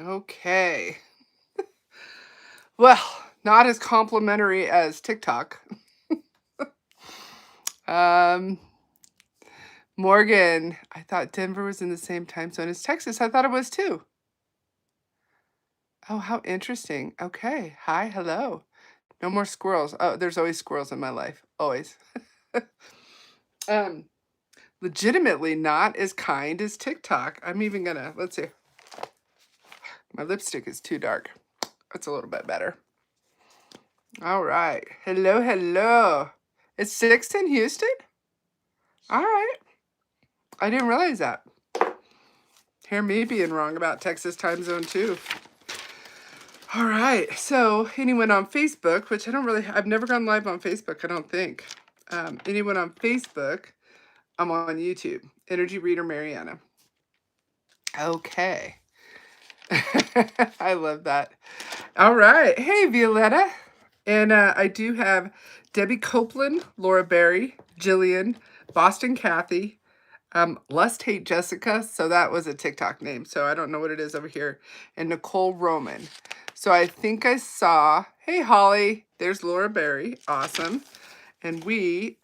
Okay. Well, not as complimentary as TikTok. Um, Morgan, I thought Denver was in the same time zone as Texas. I thought it was too. Oh, how interesting. Okay. Hi, hello. No more squirrels. Oh, there's always squirrels in my life. Always. um, Legitimately not as kind as TikTok. I'm even gonna, let's see. My lipstick is too dark. That's a little bit better. All right. Hello, hello. It's 6 in Houston? All right. I didn't realize that. Hear me being wrong about Texas time zone too. All right. So anyone on Facebook, which I've never gone live on Facebook, I don't think. Anyone on Facebook, I'm on YouTube. Energy Reader Mariana. Okay. I love that. All right. Hey, Violetta. And I do have Debbie Copeland, Laura Berry, Jillian, Boston Kathy, Lust Hate Jessica. So that was a TikTok name. So I don't know what it is over here. And Nicole Roman. So I think I saw, hey, Holly, there's Laura Berry. Awesome. And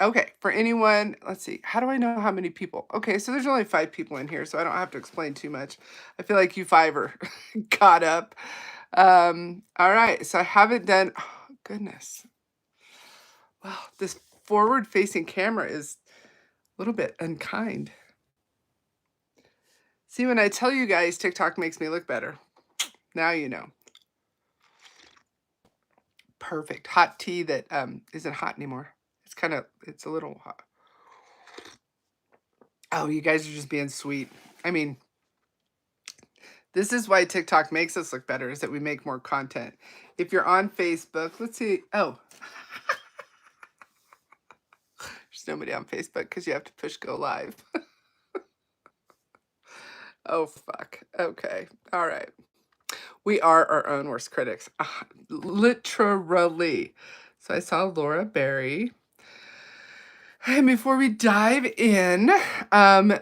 okay, for anyone, let's see, how do I know how many people? Okay, so there's only 5 people in here, so I don't have to explain too much. I feel like you 5 are caught up. All right, so I haven't done, oh, goodness. Wow, this forward-facing camera is a little bit unkind. See, when I tell you guys TikTok makes me look better, now you know. Perfect. Hot tea that isn't hot anymore. It's a little hot. Oh, you guys are just being sweet. I mean, this is why TikTok makes us look better, is that we make more content. If you're on Facebook, let's see. Oh, there's nobody on Facebook because you have to push go live. Oh, fuck. Okay. All right. We are our own worst critics. Literally. So I saw Laura Berry. And before we dive in,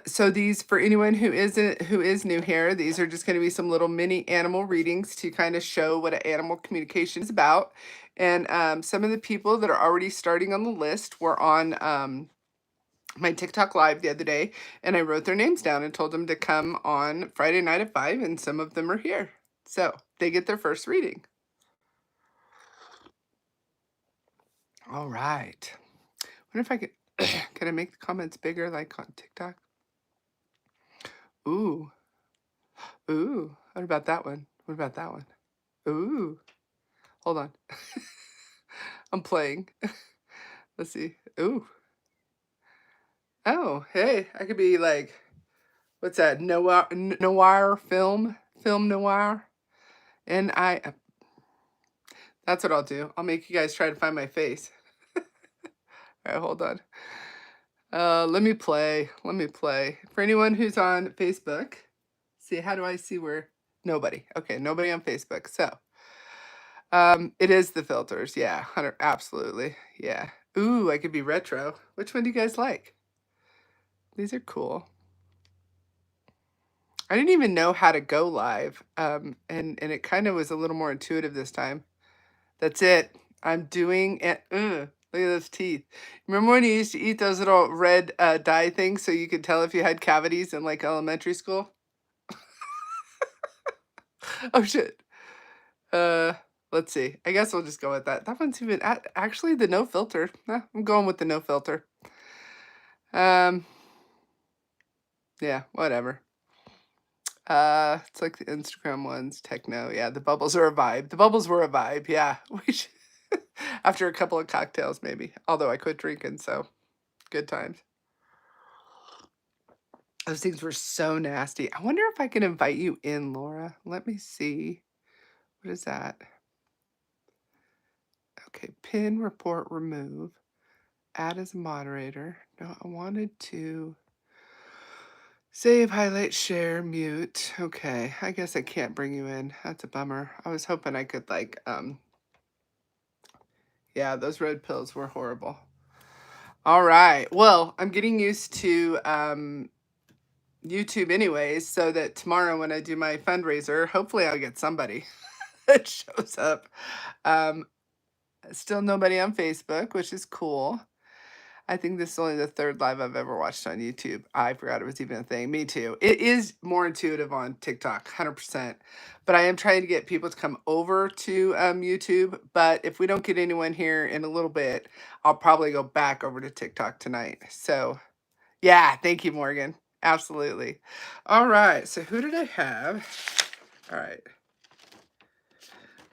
so these, for anyone who is new here, these are just going to be some little mini animal readings to kind of show what an animal communication is about. And some of the people that are already starting on the list were on my TikTok live the other day, and I wrote their names down and told them to come on Friday night at 5, and some of them are here. So they get their first reading. All right. I wonder if I could, can I make the comments bigger like on TikTok? Ooh. Ooh. What about that one? What about that one? Ooh. Hold on. I'm playing. Let's see. Ooh. Oh, hey. I could be like, what's that? Noir film? Film noir? And that's what I'll do. I'll make you guys try to find my face. All right, hold on. Let me play. Let me play. For anyone who's on Facebook, see, how do I see where? Nobody. Okay, nobody on Facebook. So, it is the filters. Yeah, 100, absolutely. Yeah. Ooh, I could be retro. Which one do you guys like? These are cool. I didn't even know how to go live. And it kind of was a little more intuitive this time. That's it. I'm doing it. Look at those teeth. Remember when you used to eat those little red dye things so you could tell if you had cavities in like elementary school? Oh shit. Uh, let's see. I guess we'll just go with that. That one's even actually the no filter. I'm going with the no filter. Um, yeah, whatever. It's like the Instagram ones, techno. Yeah, the bubbles are a vibe. The bubbles were a vibe. Yeah, we should, after a couple of cocktails, maybe. Although I quit drinking, so good times. Those things were so nasty. I wonder if I can invite you in, Laura. Let me see. What is that? Okay, pin, report, remove. Add as a moderator. No, I wanted to save, highlight, share, mute. Okay, I guess I can't bring you in. That's a bummer. I was hoping I could like, yeah, those red pills were horrible. All right. Well, I'm getting used to YouTube anyways, so that tomorrow when I do my fundraiser, hopefully I'll get somebody that shows up. Um, Still nobody on Facebook, which is cool. I think this is only the third live I've ever watched on YouTube. I forgot it was even a thing. Me too. It is more intuitive on TikTok, 100%. But I am trying to get people to come over to YouTube. But if we don't get anyone here in a little bit, I'll probably go back over to TikTok tonight. So, yeah, thank you, Morgan. Absolutely. All right. So, who did I have? All right.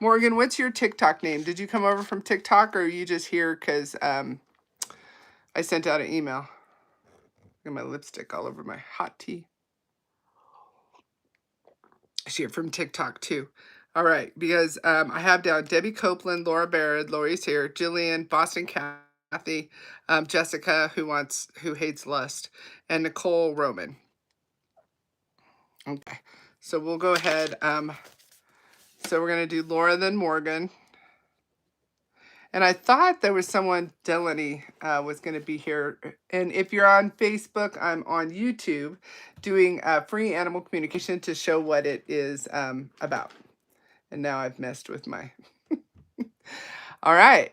Morgan, what's your TikTok name? Did you come over from TikTok or are you just here because I sent out an email? Got my lipstick all over my hot tea. She's here from TikTok too. All right, because I have down Debbie Copeland, Laura Barrett, Lori's here, Jillian, Boston Kathy, Jessica, who hates lust, and Nicole Roman. Okay, so we'll go ahead. So we're gonna do Laura, then Morgan. And I thought there was someone, Delaney, was going to be here. And if you're on Facebook, I'm on YouTube doing free animal communication to show what it is about. And now I've messed with my... All right.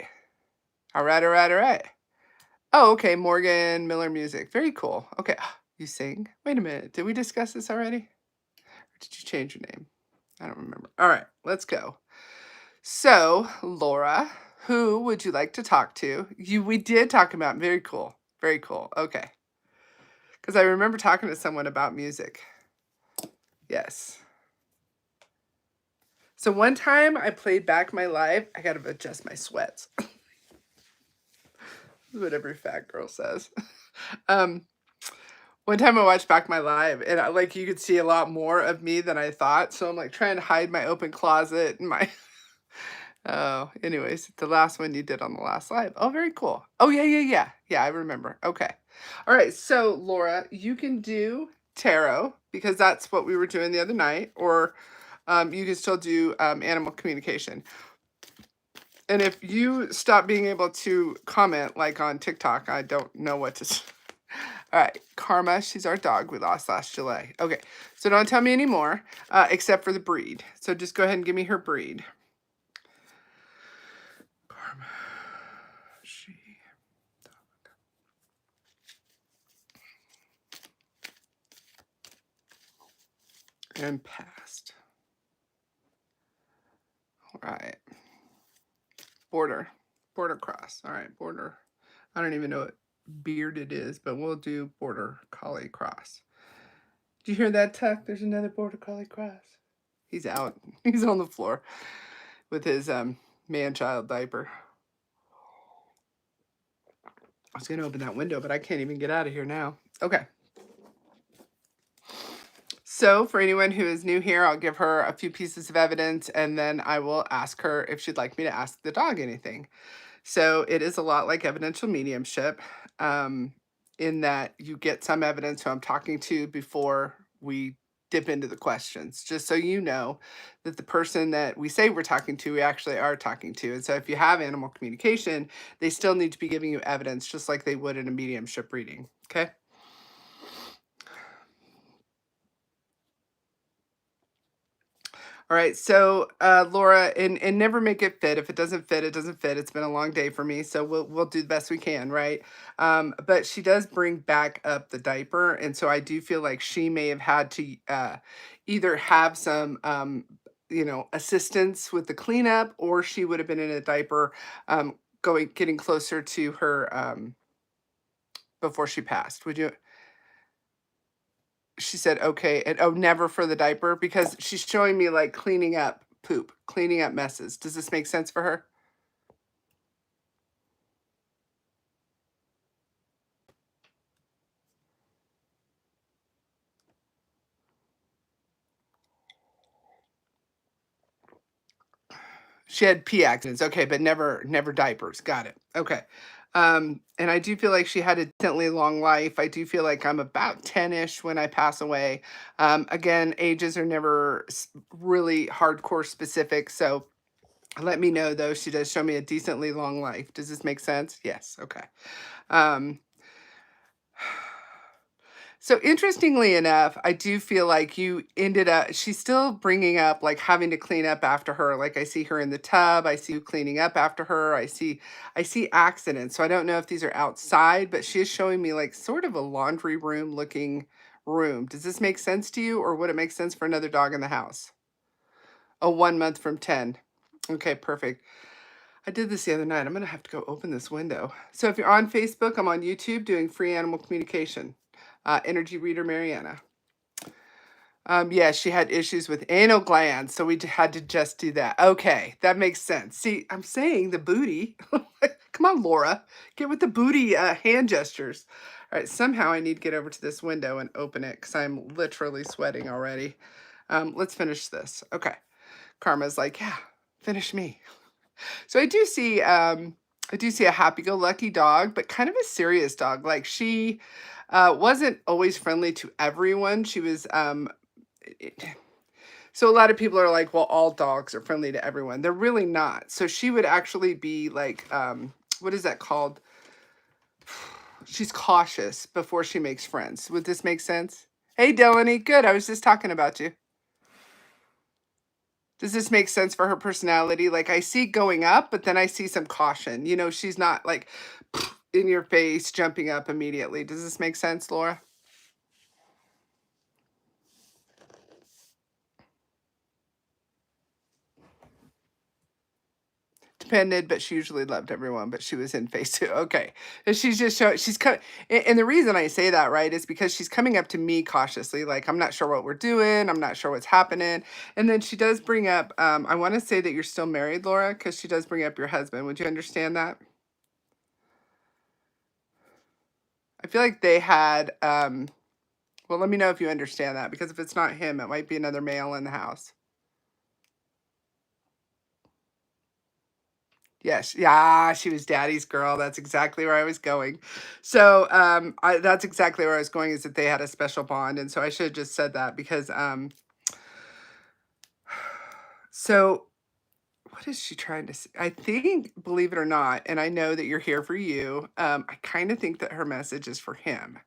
All right, all right, all right. Oh, okay, Morgan Miller Music. Very cool. Okay, you sing? Wait a minute. Did we discuss this already? Or did you change your name? I don't remember. All right, let's go. So, Laura, who would you like to talk to? We did talk about. Very cool. Very cool. Okay. Because I remember talking to someone about music. Yes. So one time I played back my live. I got to adjust my sweats. What every fat girl says. One time I watched back my live and like you could see a lot more of me than I thought. So I'm like trying to hide my open closet and my... Oh, anyways, the last one you did on the last live. Oh, very cool. Oh, yeah. Yeah, I remember. Okay. All right. So, Laura, you can do tarot because that's what we were doing the other night, or you can still do animal communication. And if you stop being able to comment like on TikTok, I don't know what to... All right, Karma, she's our dog we lost last July. Okay, so don't tell me anymore, except for the breed. So just go ahead and give me her breed. Karma, she... and past. All right. Border cross. All right, border. I don't even know what beard it is, but we'll do border collie cross. Did you hear that, Tuck? There's another border collie cross. He's out. He's on the floor with his man-child diaper. I was gonna open that window, but I can't even get out of here now. Okay. So for anyone who is new here, I'll give her a few pieces of evidence and then I will ask her if she'd like me to ask the dog anything. So it is a lot like evidential mediumship in that you get some evidence who I'm talking to before we dip into the questions, just so you know that the person that we say we're talking to, we actually are talking to. And so if you have animal communication, they still need to be giving you evidence just like they would in a mediumship reading, okay? All right, so Laura, and never make it fit. If it doesn't fit, it doesn't fit. It's been a long day for me, so we'll do the best we can, right? But she does bring back up the diaper, and so I do feel like she may have had to either have some assistance with the cleanup, or she would have been in a diaper getting closer to her before she passed. Would you? She said, okay. And oh, never for the diaper because she's showing me like cleaning up poop, cleaning up messes. Does this make sense for her? She had pee accidents. Okay, but never diapers. Got it. Okay. And I do feel like she had a decently long life. I do feel like I'm about 10-ish when I pass away. Again, ages are never really hardcore specific. So let me know, though. She does show me a decently long life. Does this make sense? Yes. Okay. Um, So interestingly enough, I do feel like you ended up she's still bringing up, like, having to clean up after her, like, I see her in the tub, I see you cleaning up after her, I see accidents, so I don't know if these are outside, but she is showing me, like, sort of a laundry room looking room. Does this make sense to you, or would it make sense for another dog in the house? Oh, 1 month from 10. Okay, perfect. I did this the other night. I'm gonna have to go open this window. So if you're on Facebook, I'm on YouTube doing free animal communication. Energy reader Mariana. Yeah, she had issues with anal glands, so had to just do that. Okay, that makes sense. See, I'm saying the booty. Come on, Laura, get with the booty hand gestures. All right, somehow I need to get over to this window and open it because I'm literally sweating already. Let's finish this. Okay, Karma's like, yeah, finish me. So I do see a happy-go-lucky dog, but kind of a serious dog. Like she wasn't always friendly to everyone. She was it- so a lot of people are like, well, all dogs are friendly to everyone. They're really not. So she would actually be like, what is that called? She's cautious before she makes friends. Would this make sense? Hey, Delaney, good. I was just talking about you. Does this make sense for her personality? Like I see going up, but then I see some caution. You know, she's not like in your face, jumping up immediately. Does this make sense, Laura? Depended, but she usually loved everyone, but she was in phase two. Okay. And she's just showing, and the reason I say that, right, is because she's coming up to me cautiously, like, I'm not sure what we're doing. I'm not sure what's happening. And then she does bring up, I want to say that you're still married, Laura, because she does bring up your husband. Would you understand that? I feel like they had, well, let me know if you understand that, because if it's not him, it might be another male in the house. Yes, yeah, she was daddy's girl. That's exactly where I was going. So, that's exactly where I was going, is that they had a special bond, and so I should have just said that because, so what is she trying to say? I think, believe it or not, and I know that you're here for you, I kind of think that her message is for him.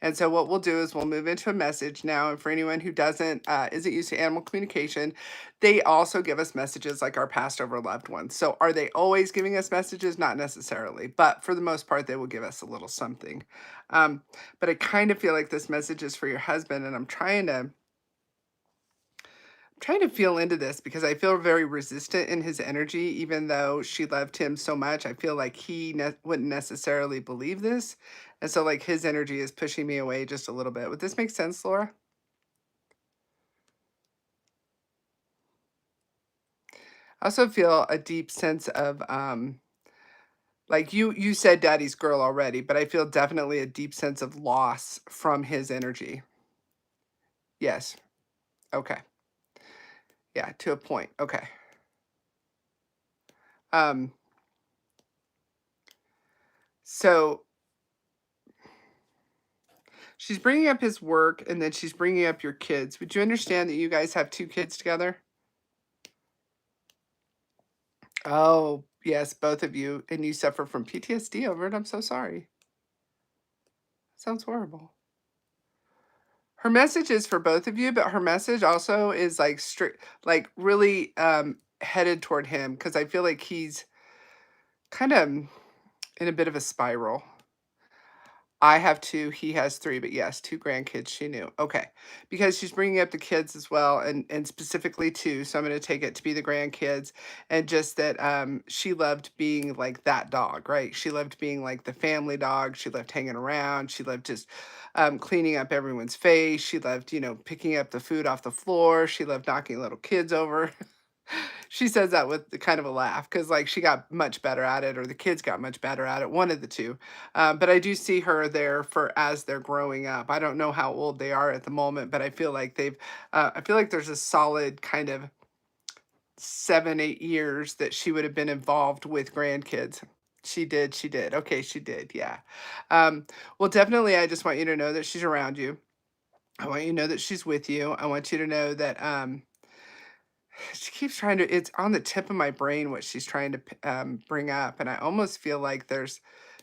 And so what we'll do is we'll move into a message now. And for anyone who isn't used to animal communication, they also give us messages like our passed over loved ones. So are they always giving us messages? Not necessarily, but for the most part, they will give us a little something. Um, but I kind of feel like this message is for your husband, and I'm trying to feel into this because I feel very resistant in his energy, even though she loved him so much. I feel like wouldn't necessarily believe this. And so, like, his energy is pushing me away just a little bit. Would this make sense, Laura? I also feel a deep sense of, like you said daddy's girl already, but I feel definitely a deep sense of loss from his energy. Yes. Okay. Yeah, to a point. Okay. Um, so she's bringing up his work, and then she's bringing up your kids. Would you understand that you guys have 2 kids together? Oh, yes, both of you, and you suffer from PTSD over it. I'm so sorry. Sounds horrible. Her message is for both of you, but her message also is like strict, like really headed toward him, because I feel like he's kind of in a bit of a spiral. I have 2, he has 3, but yes, 2 grandkids, she knew. Okay. Because she's bringing up the kids as well, and specifically 2, so I'm gonna take it to be the grandkids, and just that, she loved being like that dog, right? She loved being like the family dog, she loved hanging around, she loved just, cleaning up everyone's face, she loved, picking up the food off the floor, she loved knocking little kids over. She says that with the kind of a laugh because, like, she got much better at it, or the kids got much better at it, one of the 2. But I do see her there for as they're growing up. I don't know how old they are at the moment, but I feel like I feel like there's a solid kind of 7, 8 years that she would have been involved with grandkids. She did. Okay, she did, yeah. Um, well, definitely, I just want you to know that she's around you. I want you to know that she's with you. I want you to know that, she keeps trying it's on the tip of my brain what she's trying to bring up, and I almost feel like there's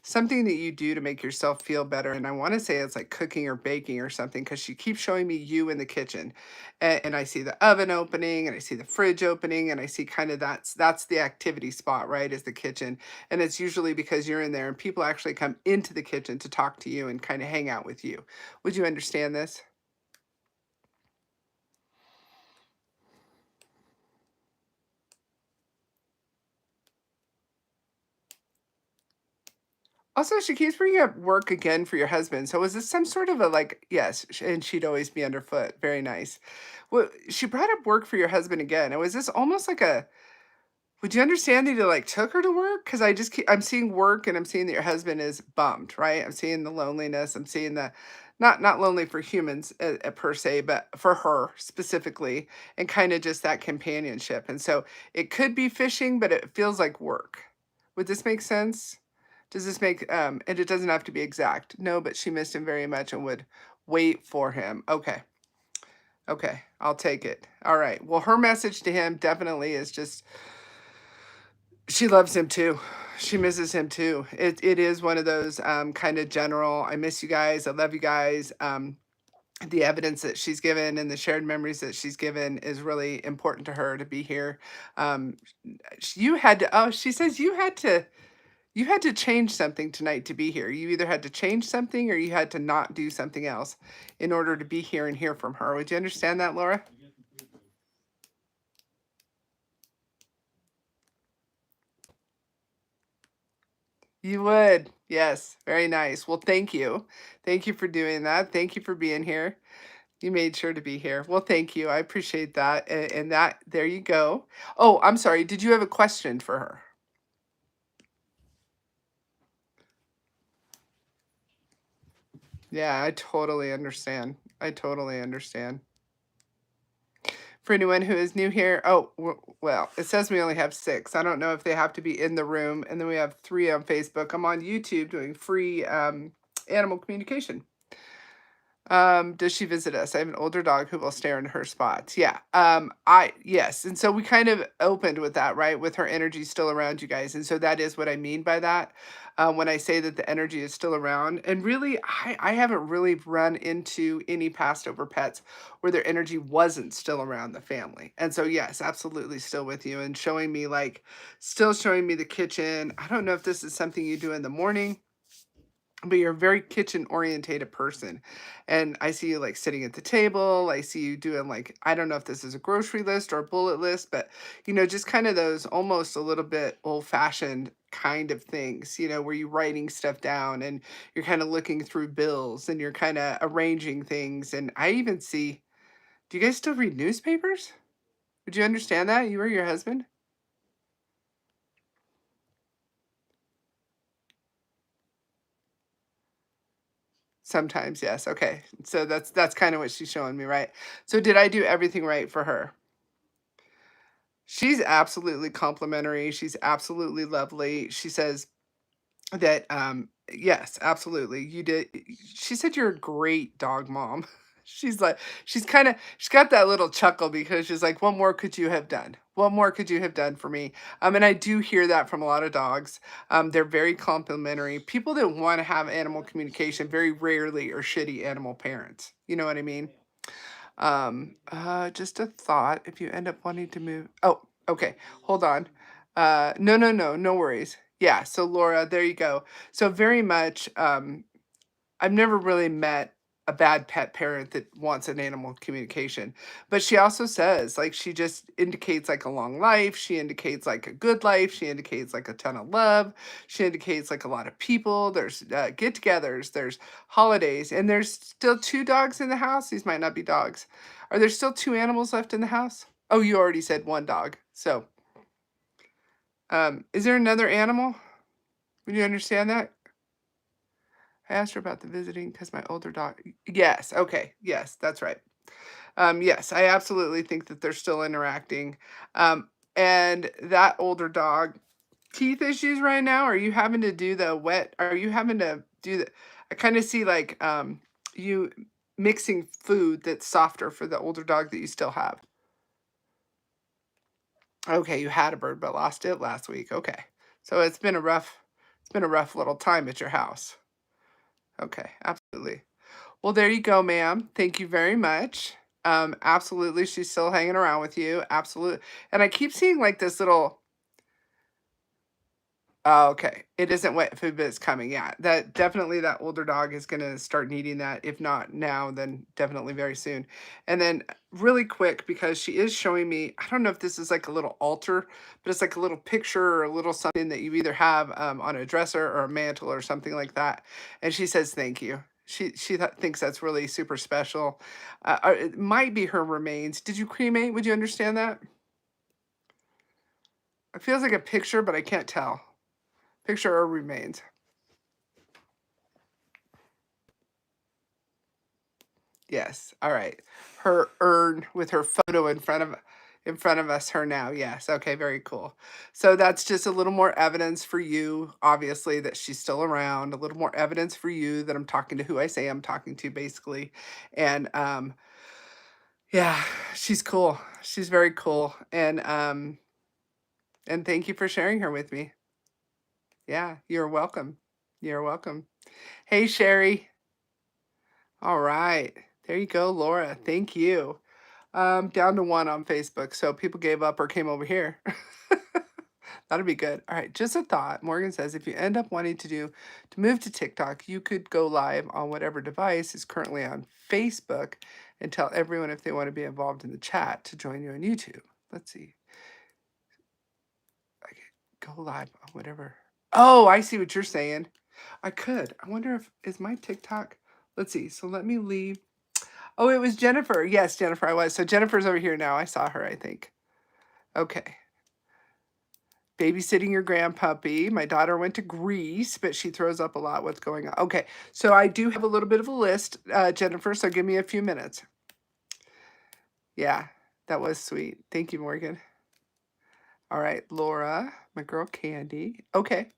something that you do to make yourself feel better. And I want to say it's like cooking or baking or something because she keeps showing me you in the kitchen. And I see the oven opening and I see the fridge opening and I see kind of that's the activity spot, right? Is the kitchen. And it's usually because you're in there and people actually come into the kitchen to talk to you and kind of hang out with you. Would you understand this? Also, she keeps bringing up work again for your husband. So is this some sort of a like, yes, and she'd always be underfoot. Very nice. Well, she brought up work for your husband again. And was this almost like a, would you understand that he like took her to work? Because I just keep, I'm seeing work and I'm seeing that your husband is bummed, right? I'm seeing the loneliness. I'm seeing the, not lonely for humans per se, but for her specifically, and kind of just that companionship. And so it could be fishing, but it feels like work. Would this make sense? Does this make and it doesn't have to be exact. No, but she missed him very much and would wait for him. Okay. Okay. I'll take it. All right. Well, her message to him definitely is just she loves him too. She misses him too. It is one of those kind of general, I miss you guys, I love you guys. The evidence that she's given and the shared memories that she's given is really important to her to be here. Um, you had to, oh, she says you had to change something tonight to be here. You either had to change something or you had to not do something else in order to be here and hear from her. Would you understand that, Laura? You would. Yes. Very nice. Well, thank you. Thank you for doing that. Thank you for being here. You made sure to be here. Well, thank you. I appreciate that. And that, there you go. Oh, I'm sorry. Did you have a question for her? Yeah, I totally understand. I totally understand. For anyone who is new here, oh, well, it says we only have 6. I don't know if they have to be in the room. And then we have 3 on Facebook. I'm on YouTube doing free animal communication. Does she visit us? I have an older dog who will stare in her spots. Yeah. Yes. And so we kind of opened with that, right? With her energy still around you guys. And so that is what I mean by that. When I say that the energy is still around. And really, I haven't really run into any past over pets where their energy wasn't still around the family. And so yes, absolutely still with you and showing me like still showing me the kitchen. I don't know if this is something you do in the morning, but you're a very kitchen orientated person, and I see you like sitting at the table. I see you doing like, I don't know if this is a grocery list or a bullet list, but just kind of those almost a little bit old fashioned kind of things, where you're writing stuff down and you're kind of looking through bills and you're kind of arranging things. And I even see, do you guys still read newspapers? Would you understand that, you or your husband? Sometimes, yes. Okay. So that's kind of what she's showing me, right? So did I do everything right for her? She's absolutely complimentary. She's absolutely lovely. She says that, yes, absolutely. You did. She said you're a great dog mom. She's like, she's got that little chuckle because she's like, what more could you have done? What more could you have done for me? And I do hear that from a lot of dogs. They're very complimentary. People that want to have animal communication very rarely are shitty animal parents. You know what I mean? Just a thought. If you end up wanting to move, oh, okay, hold on. No, no, no, no worries. Yeah, so Laura, there you go. So very much, I've never really met a bad pet parent that wants an animal communication. But she also says, like, she just indicates like a long life. She indicates like a good life. She indicates like a ton of love. She indicates like a lot of people. There's get togethers, there's holidays, and there's still 2 dogs in the house. These might not be dogs. Are there still 2 animals left in the house? Oh, you already said 1 dog. So, is there another animal? Would you understand that? I asked her about the visiting because my older dog. Yes, okay, yes, that's right. Yes, I absolutely think that they're still interacting. And that older dog, teeth issues right now. Are you having to do the wet? Are you having to do the? I kind of see like you mixing food that's softer for the older dog that you still have. Okay, you had a bird but lost it last week. Okay, so it's been a rough. It's been a rough little time at your house. Okay, absolutely. Well, there you go, ma'am. Thank you very much. Absolutely, she's still hanging around with you. Absolutely. And I keep seeing like this little. Oh, okay. It isn't wet food, but it's coming. Yeah, that definitely that older dog is gonna start needing that. If not now, then definitely very soon. And then really quick, because she is showing me, I don't know if this is like a little altar, but it's like a little picture or a little something that you either have on a dresser or a mantle or something like that. And she says thank you. She thinks that's really super special. It might be her remains. Did you cremate? Would you understand that? It feels like a picture, but I can't tell. Picture or remains. Yes. All right. Her urn with her photo in front of us her now. Yes. Okay, very cool. So that's just a little more evidence for you obviously that she's still around, a little more evidence for you that I'm talking to who I say I'm talking to basically. And yeah, she's cool. She's very cool. And thank you for sharing her with me. Yeah, you're welcome. You're welcome. Hey Sherry. All right. There you go, Laura. Thank you. Down to 1 on Facebook, so people gave up or came over here. That'd be good. All right, just a thought. Morgan says if you end up wanting to move to TikTok, you could go live on whatever device is currently on Facebook and tell everyone if they want to be involved in the chat to join you on YouTube. Let's see. I could go live on whatever. Oh, I see what you're saying. I could. I wonder if is my TikTok. Let's see. So let me leave. Oh, it was Jennifer. Yes, Jennifer, I was. So Jennifer's over here now. I saw her, I think. Okay. Babysitting your grandpuppy. My daughter went to Greece, but she throws up a lot. What's going on? Okay. So I do have a little bit of a list, Jennifer. So give me a few minutes. Yeah, that was sweet. Thank you, Morgan. All right, Laura, my girl Candy. Okay.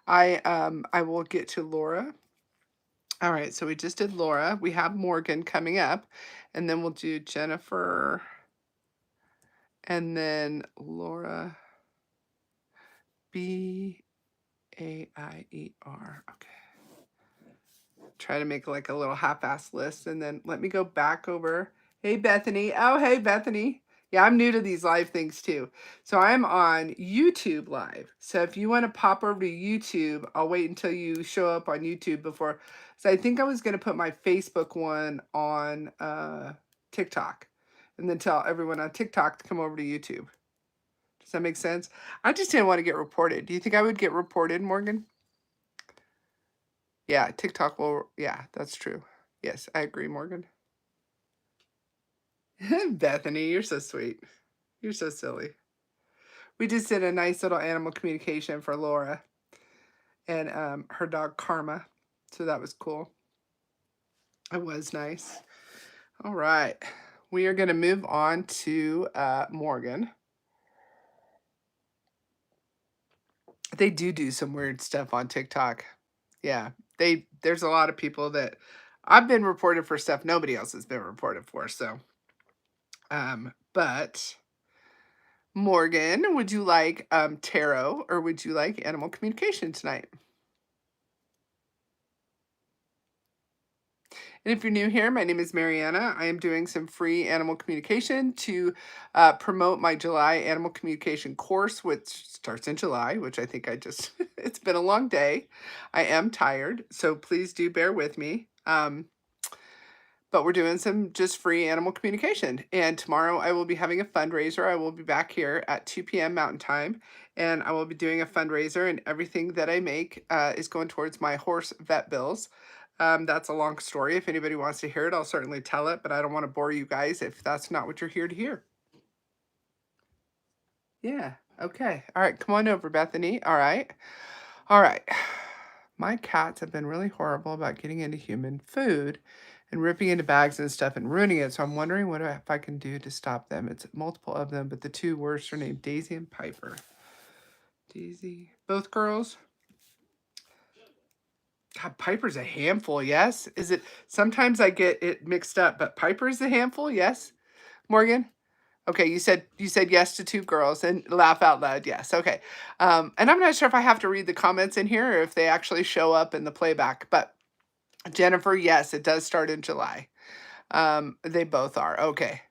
I will get to Laura. All right, so we just did Laura. We have Morgan coming up, and then we'll do Jennifer, and then Laura B-A-I-E-R. Okay. Try to make like a little half-ass list, and then let me go back over. Hey, Bethany. Oh, hey, Bethany. Yeah, I'm new to these live things too. So I'm on YouTube Live. So if you want to pop over to YouTube, I'll wait until you show up on YouTube before. So I think I was going to put my Facebook one on TikTok and then tell everyone on TikTok to come over to YouTube. Does that make sense? I just didn't want to get reported. Do you think I would get reported, Morgan? Yeah, TikTok will. Yeah, that's true. Yes, I agree, Morgan. Bethany, you're so sweet. You're so silly. We just did a nice little animal communication for Laura and her dog Karma. So that was cool. It was nice. All right. We are going to move on to Morgan. They do some weird stuff on TikTok. Yeah. There's a lot of people that I've been reported for stuff nobody else has been reported for. So, but Morgan, would you like tarot or would you like animal communication tonight? And if you're new here, my name is Mariana. I am doing some free animal communication to promote my July animal communication course, which starts in July, which I think it's been a long day. I am tired, so please do bear with me. But we're doing some just free animal communication. And tomorrow I will be having a fundraiser. I will be back here at 2 p.m. Mountain Time. And I will be doing a fundraiser, and everything that I make is going towards my horse vet bills. That's a long story. If anybody wants to hear it, I'll certainly tell it, but I don't want to bore you guys if that's not what you're here to hear. Yeah. Okay. All right. Come on over, Bethany. All right. All right. My cats have been really horrible about getting into human food and ripping into bags and stuff and ruining it. So I'm wondering if I can do to stop them. It's multiple of them, but the two worst are named Daisy and Piper. Daisy. Both girls? God, Piper's a handful, yes? Is it? Sometimes I get it mixed up, but Piper's a handful, yes? Morgan? Okay, you said yes to 2 girls and laugh out loud, yes, okay. And I'm not sure if I have to read the comments in here or if they actually show up in the playback, but Jennifer, yes, it does start in July. They both are, okay.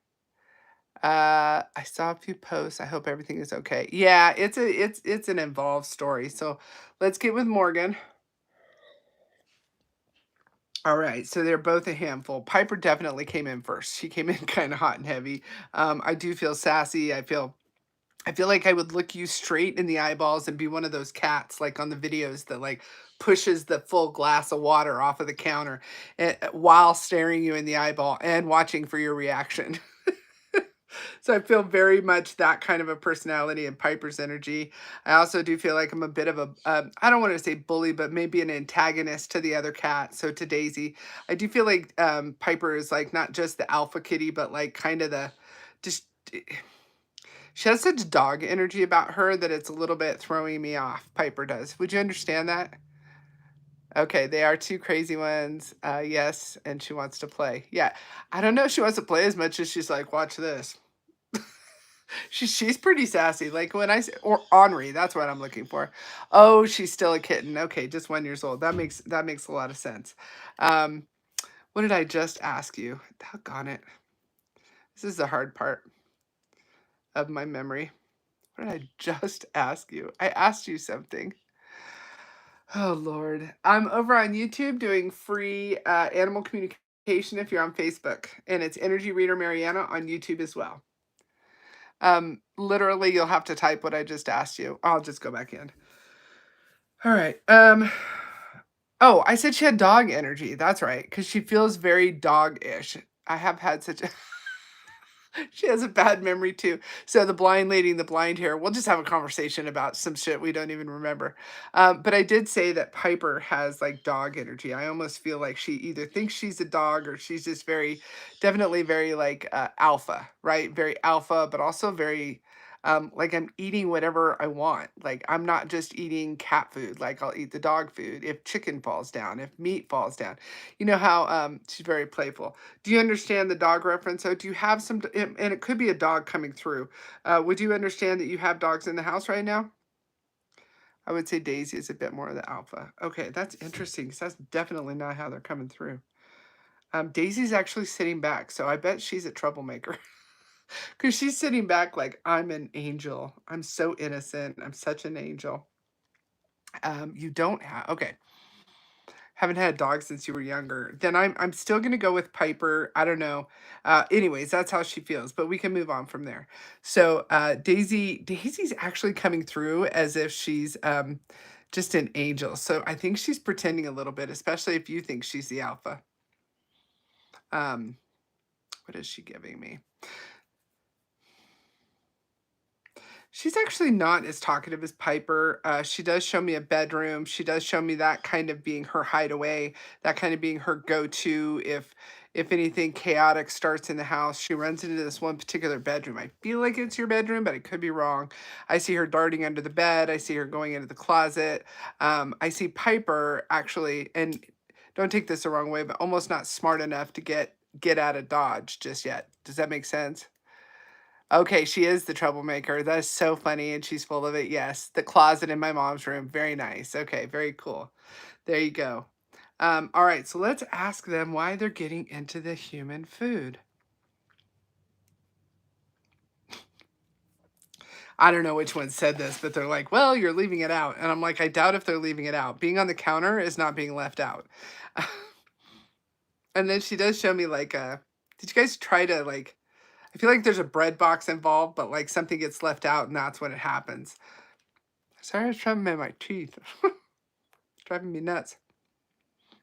I saw a few posts, I hope everything is okay. Yeah, it's an involved story, so let's get with Morgan. Alright, so they're both a handful. Piper definitely came in first. She came in kinda hot and heavy. I do feel sassy, I feel like I would look you straight in the eyeballs and be one of those cats, like, on the videos that, like, pushes the full glass of water off of the counter, while staring you in the eyeball and watching for your reaction. So I feel very much that kind of a personality and Piper's energy. I also do feel like I'm a bit of a, I don't want to say bully, but maybe an antagonist to the other cat. So to Daisy, I do feel like Piper is like not just the alpha kitty, but like kind of the, just, she has such dog energy about her that it's a little bit throwing me off. Piper does. Would you understand that? Okay, they are 2 crazy ones. Yes, and she wants to play. Yeah, I don't know if she wants to play as much as she's like, watch this. She's pretty sassy. Like when I say, or ornery, that's what I'm looking for. Oh, she's still a kitten. Okay, just 1 years old. That makes a lot of sense. Um, what did I just ask you? Doggone it. This is the hard part of my memory. What did I just ask you? I asked you something. Oh Lord. I'm over on YouTube doing free animal communication if you're on Facebook. And it's Energy Reader Mariana on YouTube as well. Literally, you'll have to type what I just asked you. I'll just go back in. All right. Oh, I said she had dog energy. That's right, because she feels very dog-ish. I have had such a she has a bad memory too. So the blind lady and the blind hair, we'll just have a conversation about some shit we don't even remember. But I did say that Piper has like dog energy. I almost feel like she either thinks she's a dog or she's just very, definitely very like alpha, right? Very alpha, but also very like I'm eating whatever I want. Like I'm not just eating cat food. Like I'll eat the dog food if chicken falls down, if meat falls down. You know how she's very playful. Do you understand the dog reference? So do you have some, and it could be a dog coming through. Would you understand that you have dogs in the house right now? I would say Daisy is a bit more of the alpha. Okay, that's interesting because that's definitely not how they're coming through. Daisy's actually sitting back, so I bet she's a troublemaker because she's sitting back like I'm an angel. I'm so innocent. I'm such an angel. You don't have, okay. Haven't had a dog since you were younger, then I'm still gonna go with Piper. I don't know. Anyways, that's how she feels, but we can move on from there. So Daisy's actually coming through as if she's just an angel. So I think she's pretending a little bit, especially if you think she's the alpha. Um, what is she giving me? She's actually not as talkative as Piper. She does show me a bedroom. She does show me that kind of being her hideaway, that kind of being her go-to if anything chaotic starts in the house. She runs into this one particular bedroom. I feel like it's your bedroom, but I could be wrong. I see her darting under the bed. I see her going into the closet. I see Piper actually, and don't take this the wrong way, but almost not smart enough to get out of Dodge just yet. Does that make sense? Okay, she is the troublemaker. That is so funny, and she's full of it. Yes, the closet in my mom's room. Very nice. Okay, very cool. There you go. All right, so let's ask them why they're getting into the human food. I don't know which one said this, but they're like, well, you're leaving it out. And I'm like, I doubt if they're leaving it out. Being on the counter is not being left out. And then she does show me like, did you guys try to like, I feel like there's a bread box involved, but like something gets left out and that's when it happens. Sorry, I was trying to my teeth. Driving me nuts.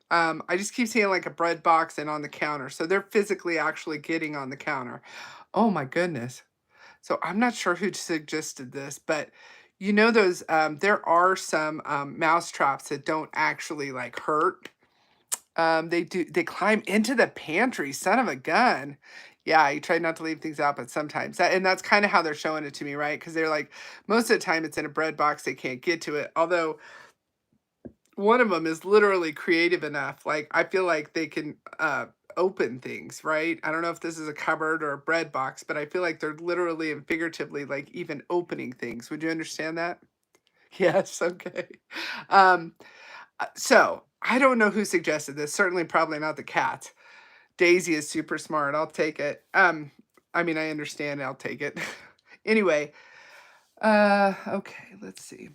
I just keep seeing like a bread box and on the counter. So they're physically actually getting on the counter. Oh my goodness. So I'm not sure who suggested this, but you know those there are some mouse traps that don't actually like hurt. They climb into the pantry, son of a gun. Yeah, you try not to leave things out, but sometimes and that's kind of how they're showing it to me, right? Because they're like most of the time it's in a bread box, they can't get to it. Although one of them is literally creative enough. Like I feel like they can open things, right? I don't know if this is a cupboard or a bread box, but I feel like they're literally and figuratively like even opening things. Would you understand that? Yes, okay. Um, so I don't know who suggested this. Certainly, probably not the cat. Daisy is super smart. I'll take it. I mean, I understand. I'll take it. Anyway, okay, let's see.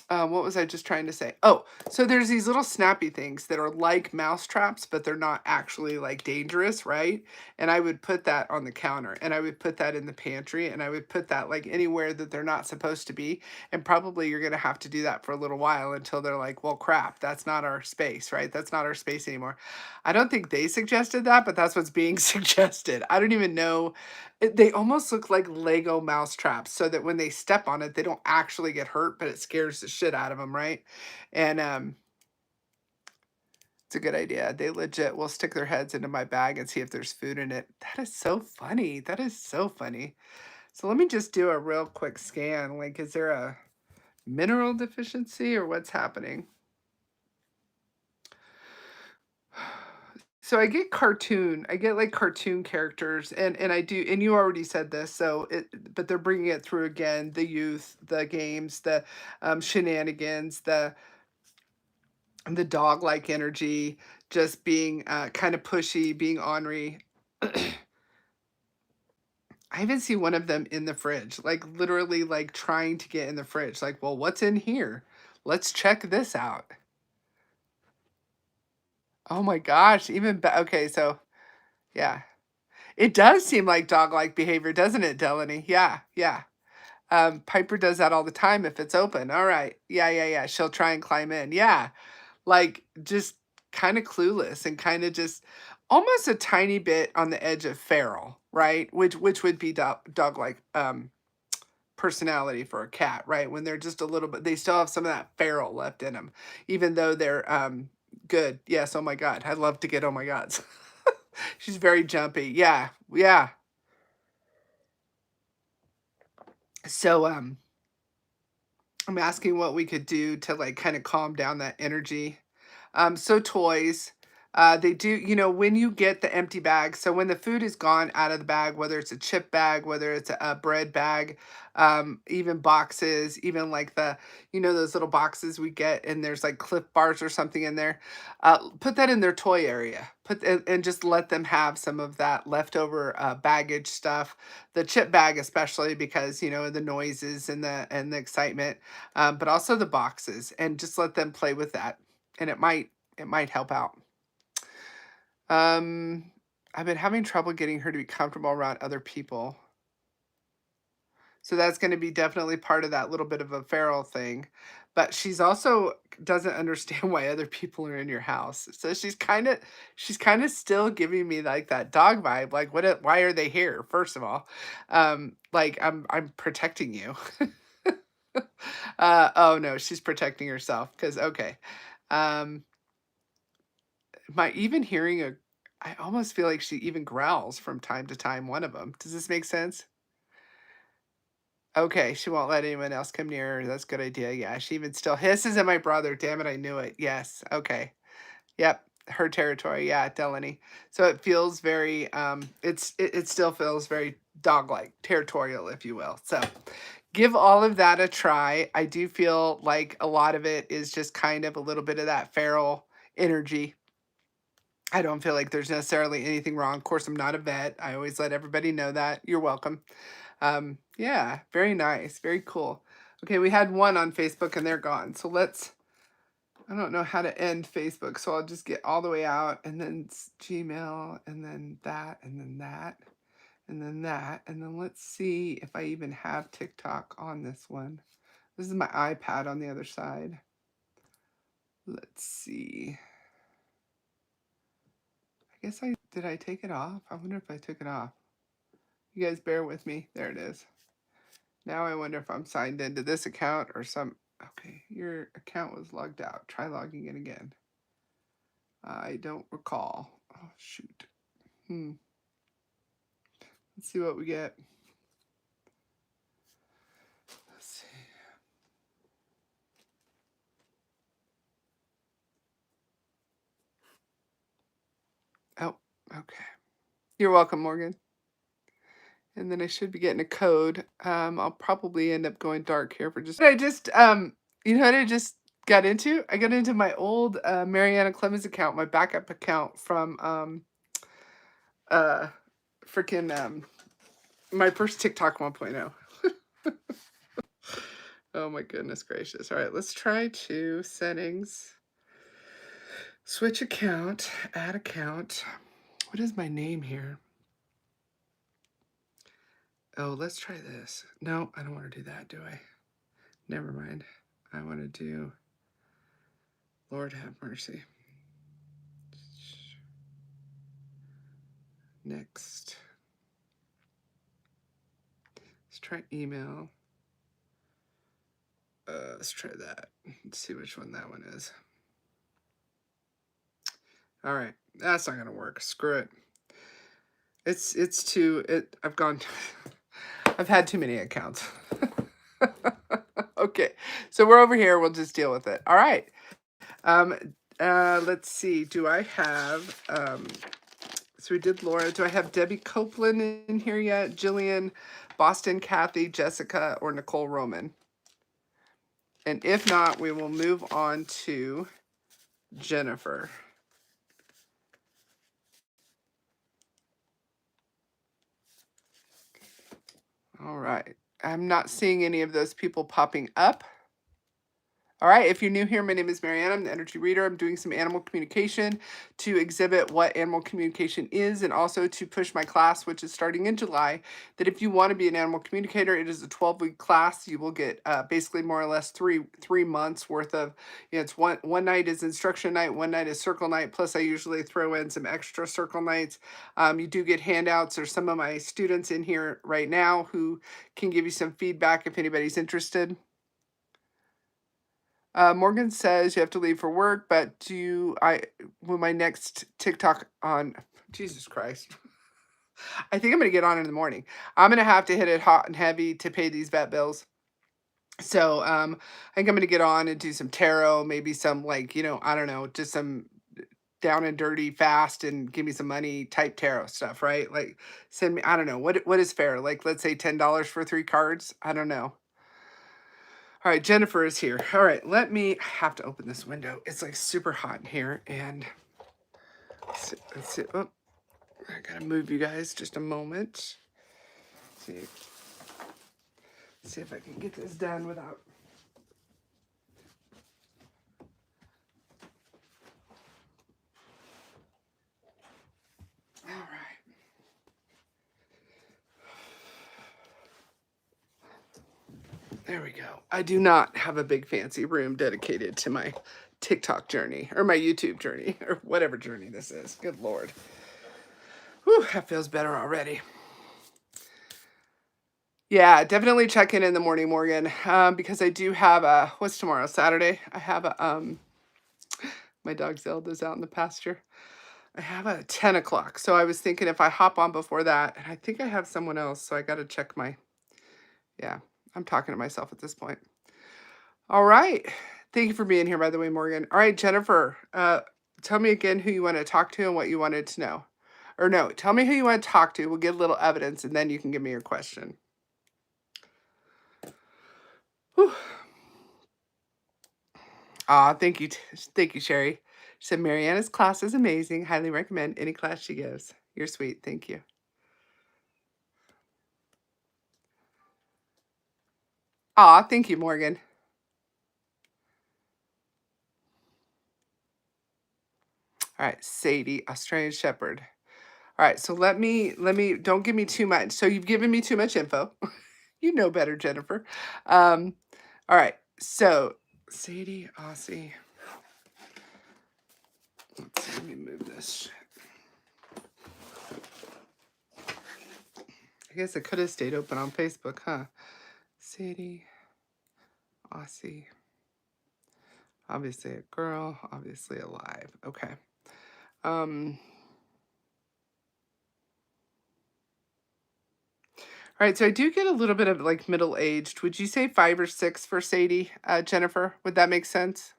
What was I just trying to say? Oh, so there's these little snappy things that are like mouse traps, but they're not actually like dangerous, right? And I would put that on the counter, and I would put that in the pantry, and I would put that like anywhere that they're not supposed to be. And probably you're gonna have to do that for a little while until they're like, well, crap, that's not our space, right? That's not our space anymore. I don't think they suggested that, but that's what's being suggested. I don't even know. They almost look like Lego mouse traps so that when they step on it, they don't actually get hurt, but it scares the shit out of them, right? And it's a good idea. They legit will stick their heads into my bag and see if there's food in it. That is so funny. That is so funny. So let me just do a real quick scan. Like, is there a mineral deficiency or what's happening? So I get like cartoon characters, and I do, and you already said this, so but they're bringing it through again, the youth, the games, the shenanigans, the dog-like energy, just being kind of pushy, being ornery. I even see one of them in the fridge, like literally like trying to get in the fridge, like, well, what's in here? Let's check this out. Oh my gosh, okay, so yeah. It does seem like dog-like behavior, doesn't it, Delaney? Yeah, yeah. Piper does that all the time if it's open. All right. Yeah, yeah, yeah. She'll try and climb in. Yeah. Like just kind of clueless and kind of just almost a tiny bit on the edge of feral, right? Which would be dog-like personality for a cat, right? When they're just a little bit, they still have some of that feral left in them, even though they're good. Yes. Oh my God. I love to get oh my gods. She's very jumpy. Yeah. Yeah. So I'm asking what we could do to like kind of calm down that energy. So toys, they do, when you get the empty bag, so when the food is gone out of the bag, whether it's a chip bag, whether it's a bread bag, even boxes, even like those little boxes we get and there's like Cliff Bars or something in there, put that in their toy area. And just let them have some of that leftover baggage stuff, the chip bag especially because the noises and the excitement, but also the boxes, and just let them play with that, and it might help out. Um, I've been having trouble getting her to be comfortable around other people. So that's going to be definitely part of that little bit of a feral thing. But she's also doesn't understand why other people are in your house. So she's kind of still giving me like that dog vibe. Like why are they here? First of all. Like I'm protecting you. Oh no, she's protecting herself cuz okay. Um my even hearing a I almost feel like she even growls from time to time, one of them. Does this make sense? Okay, she won't let anyone else come near her. That's a good idea. Yeah, she even still hisses at my brother. Damn it, I knew it. Yes. Okay. Yep. Her territory. Yeah, Delaney. So it feels very it still feels very dog-like, territorial, if you will. So give all of that a try. I do feel like a lot of it is just kind of a little bit of that feral energy. I don't feel like there's necessarily anything wrong. Of course, I'm not a vet. I always let everybody know that. You're welcome. Yeah, very nice. Very cool. Okay, we had one on Facebook and they're gone. So I don't know how to end Facebook. So I'll just get all the way out and then Gmail and then that and then that and then that. And then let's see if I even have TikTok on this one. This is my iPad on the other side. Let's see. I guess did I take it off? I wonder if I took it off. You guys bear with me. There it is. Now I wonder if I'm signed into this account or some. Okay, your account was logged out. Try logging in again. I don't recall. Oh, shoot. Let's see what we get. Let's see. Oh, Okay. You're welcome, Morgan. And then I should be getting a code. I'll probably end up going dark here for just. You know what I just got into? I got into my old Mariana Clemens account, my backup account from uh, freaking my first TikTok 1.0. Oh my goodness gracious! All right, let's try to settings, switch account, add account. What is my name here? Oh, let's try this. No, I don't want to do that, do I? Never mind. I want to do Lord have mercy. Next. Let's try email. Let's try that. Let's see which one that one is. All right, that's not gonna work. Screw it. It's too. I've gone. I've had too many accounts. Okay, so we're over here. We'll just deal with it. All right. Let's see. Do I have so we did Laura. Do I have Debbie Copeland in here yet? Jillian, Boston Kathy, Jessica, or Nicole Roman? And if not, we will move on to Jennifer. All right. I'm not seeing any of those people popping up. All right, if you're new here, my name is Marianne. I'm the energy reader. I'm doing some animal communication to exhibit what animal communication is and also to push my class, which is starting in July, that if you want to be an animal communicator, it is a 12-week class. You will get basically more or less three months worth of, it's one night is instruction night, one night is circle night, plus I usually throw in some extra circle nights. You do get handouts. There's some of my students in here right now who can give you some feedback if anybody's interested. Morgan says you have to leave for work, but will my next TikTok on, Jesus Christ. I think I'm going to get on in the morning. I'm going to have to hit it hot and heavy to pay these vet bills. So I think I'm going to get on and do some tarot, maybe some I don't know, just some down and dirty fast and give me some money type tarot stuff, right? Like send me, I don't know, what is fair? Like let's say $10 for 3 cards. I don't know. All right, Jennifer is here. All right, I have to open this window. It's like super hot in here, and let's see. Oh, I gotta move you guys just a moment. Let's see if I can get this done without. All right. There we go. I do not have a big fancy room dedicated to my TikTok journey or my YouTube journey or whatever journey this is. Good Lord. Whew, that feels better already. Yeah, definitely check in the morning, Morgan, because I do have what's tomorrow? Saturday. I have my dog Zelda's out in the pasture. I have a 10 o'clock. So I was thinking if I hop on before that, and I think I have someone else, so I got to check yeah, I'm talking to myself at this point. All right. Thank you for being here, by the way, Morgan. All right, Jennifer, tell me again who you want to talk to and what you wanted to know. Or no, tell me who you want to talk to. We'll get a little evidence, and then you can give me your question. Whew. Thank you. Thank you, Sherry. She said, Mariana's class is amazing. Highly recommend any class she gives. You're sweet. Thank you. Thank you, Morgan. All right, Sadie, Australian Shepherd. All right, so let me, don't give me too much. So you've given me too much info. You know better, Jennifer. All right, so Sadie, Aussie. Let's see, let me move this. I guess it could have stayed open on Facebook, huh? Sadie, Aussie. Obviously a girl, obviously alive. Okay. All right, so I do get a little bit of like middle-aged. Would you say 5 or 6 for Sadie, Jennifer? Would that make sense?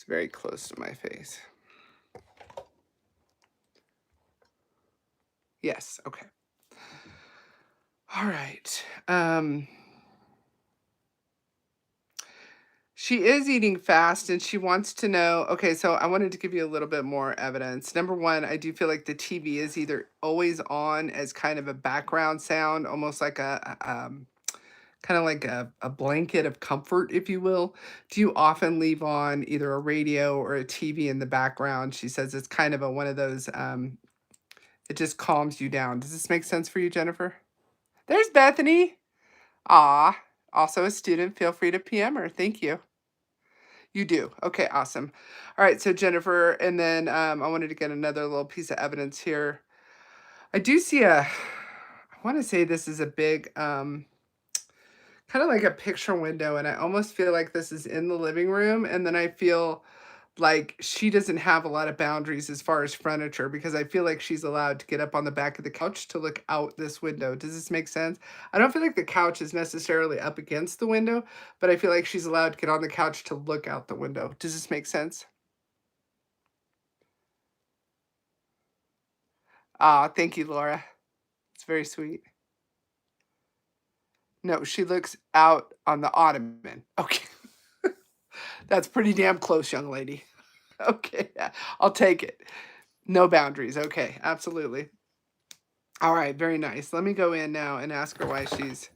very close to my face. Yes, okay. All right. She is eating fast and she wants to know. Okay, so I wanted to give you a little bit more evidence. Number one, I do feel like the TV is either always on as kind of a background sound, almost like kind of like a blanket of comfort, if you will. Do you often leave on either a radio or a TV in the background? She says it's kind of one of those, it just calms you down. Does this make sense for you, Jennifer? There's Bethany. Ah, also a student. Feel free to PM her. Thank you. You do. Okay, awesome. All right, so Jennifer, and then I wanted to get another little piece of evidence here. I do see I want to say this is a big, kind of like a picture window, and I almost feel like this is in the living room, and then I feel like she doesn't have a lot of boundaries as far as furniture because I feel like she's allowed to get up on the back of the couch to look out this window. Does this make sense? I don't feel like the couch is necessarily up against the window, but I feel like she's allowed to get on the couch to look out the window. Does this make sense? Ah, thank you, Laura. It's very sweet. No, she looks out on the ottoman. Okay. That's pretty damn close, young lady. Okay, yeah, I'll take it. No boundaries. Okay, absolutely. All right, very nice. Let me go in now and ask her why she's...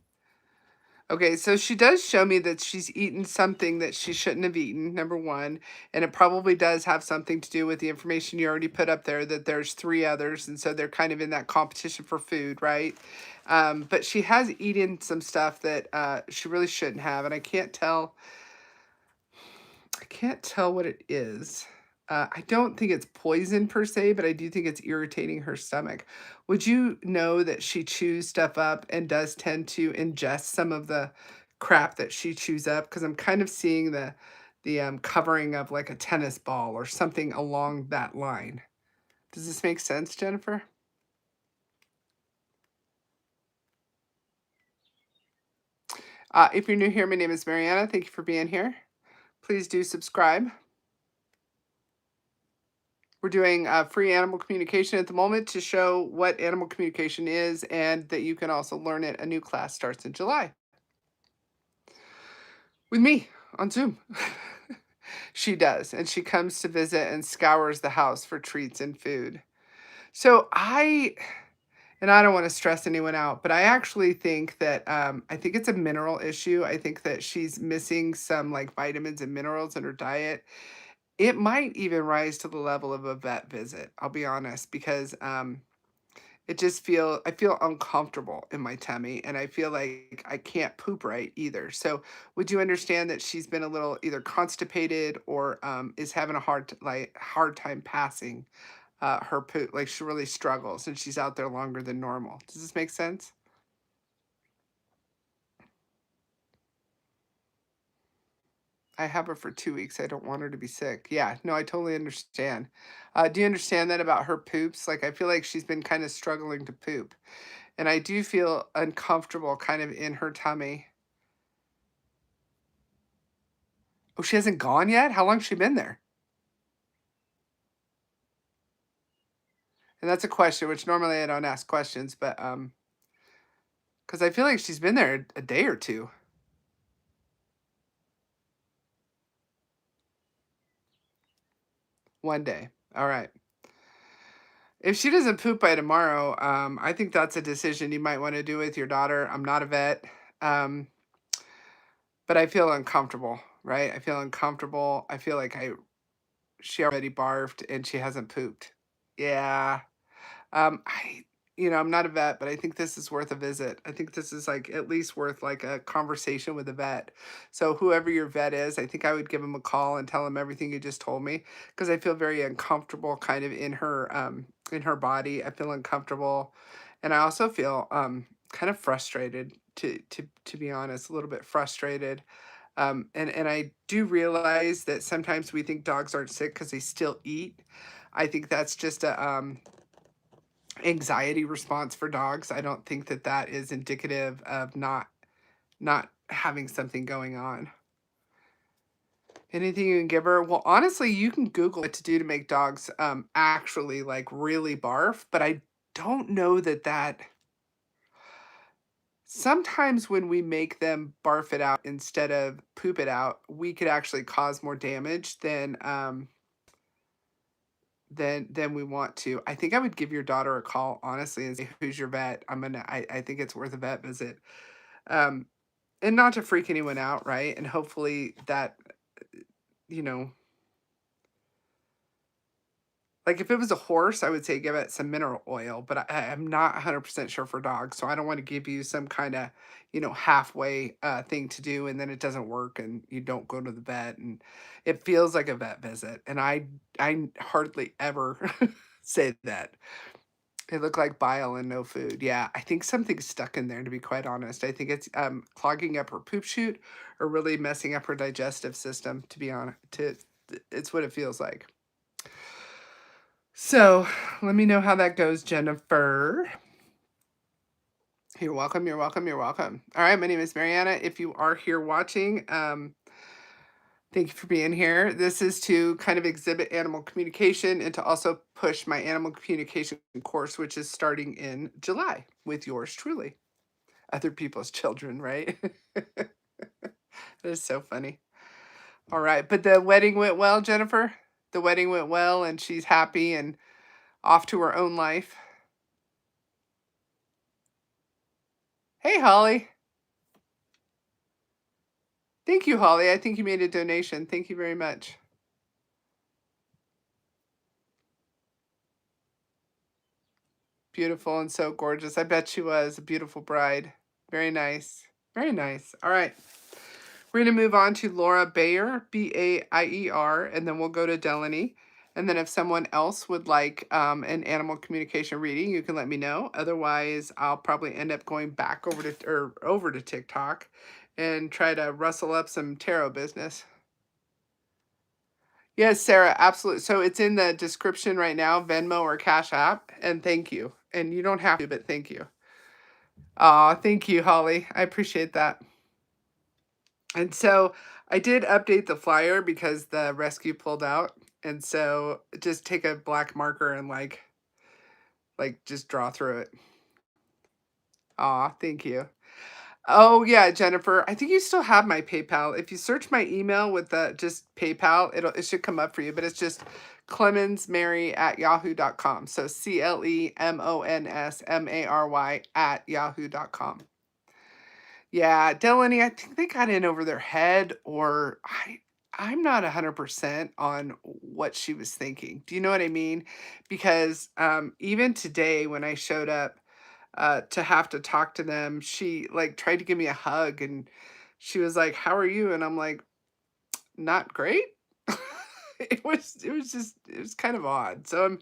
Okay, so she does show me that she's eaten something that she shouldn't have eaten, number one. And it probably does have something to do with the information you already put up there, that there's 3 others. And so they're kind of in that competition for food, right? But she has eaten some stuff that she really shouldn't have. And I can't tell what it is. I don't think it's poison per se, but I do think it's irritating her stomach. Would you know that she chews stuff up and does tend to ingest some of the crap that she chews up? Because I'm kind of seeing the covering of like a tennis ball or something along that line. Does this make sense, Jennifer? If you're new here, my name is Mariana. Thank you for being here. Please do subscribe. We're doing free animal communication at the moment to show what animal communication is and that you can also learn it. A new class starts in July with me on Zoom. She does, and she comes to visit and scours the house for treats and food. So and I don't want to stress anyone out, but I actually think that I think it's a mineral issue. I think that she's missing some like vitamins and minerals in her diet. It might even rise to the level of a vet visit, I'll be honest, because I feel uncomfortable in my tummy and I feel like I can't poop right either. So would you understand that she's been a little either constipated or is having a hard time passing her poop? Like she really struggles and she's out there longer than normal. Does this make sense? I have her for 2 weeks. I don't want her to be sick. Yeah, no, I totally understand. Do you understand that about her poops? Like, I feel like she's been kind of struggling to poop. And I do feel uncomfortable kind of in her tummy. Oh, she hasn't gone yet? How long's she been there? And that's a question, which normally I don't ask questions, but because I feel like she's been there a day or two. One day. All right. If she doesn't poop by tomorrow, I think that's a decision you might want to do with your daughter. I'm not a vet, um, but I feel uncomfortable, right? I feel uncomfortable. I feel like she already barfed and she hasn't pooped. Yeah. I I'm not a vet, but I think this is worth a visit. I think this is like at least worth like a conversation with a vet. So whoever your vet is, I think I would give him a call and tell him everything you just told me because I feel very uncomfortable kind of in her body. I feel uncomfortable and I also feel kind of frustrated to be honest, a little bit frustrated. And I do realize that sometimes we think dogs aren't sick because they still eat. I think that's just a anxiety response for dogs. I don't think that that is indicative of not having something going on. Anything you can give her? Well, honestly, you can Google what to do to make dogs actually like really barf, but I don't know that sometimes when we make them barf it out instead of poop it out, we could actually cause more damage than we want to. I think I would give your daughter a call, honestly, and say, "Who's your vet?" I think it's worth a vet visit. Um, and not to freak anyone out, right? And hopefully that, you know, like if it was a horse, I would say give it some mineral oil, but I'm not 100% sure for dogs, so I don't want to give you some kind of, halfway thing to do, and then it doesn't work, and you don't go to the vet, and it feels like a vet visit, and I hardly ever say that. It looked like bile and no food. Yeah, I think something's stuck in there, to be quite honest. I think it's clogging up her poop chute or really messing up her digestive system. To be honest, it's what it feels like. So let me know how that goes, Jennifer. You're welcome. You're welcome. You're welcome. All right. My name is Mariana. If you are here watching, thank you for being here. This is to kind of exhibit animal communication and to also push my animal communication course, which is starting in July with yours truly. Other people's children, right? That is so funny. All right. But the wedding went well, Jennifer? The wedding went well and she's happy and off to her own life. Hey, Holly. Thank you, Holly. I think you made a donation. Thank you very much. Beautiful and so gorgeous. I bet she was a beautiful bride. Very nice. Very nice. All right. We're going to move on to Laura Bayer, Baier, and then we'll go to Delaney. And then if someone else would like an animal communication reading, you can let me know. Otherwise, I'll probably end up going back over to TikTok and try to rustle up some tarot business. Yes, Sarah, absolutely. So it's in the description right now, Venmo or Cash App, and thank you. And you don't have to, but thank you. Aw, thank you, Holly. I appreciate that. And so I did update the flyer because the rescue pulled out. And so just take a black marker and like just draw through it. Aw, thank you. Oh yeah, Jennifer. I think you still have my PayPal. If you search my email with the just PayPal, it should come up for you. But it's just clemonsmary@yahoo.com. So CLEMONSMARY@yahoo.com. Yeah, Delaney, I think they got in over their head, or I'm not 100% on what she was thinking. Do you know what I mean? Because even today when I showed up to have to talk to them, she like tried to give me a hug and she was like, "How are you?" And I'm like, "Not great." It was kind of odd. So I'm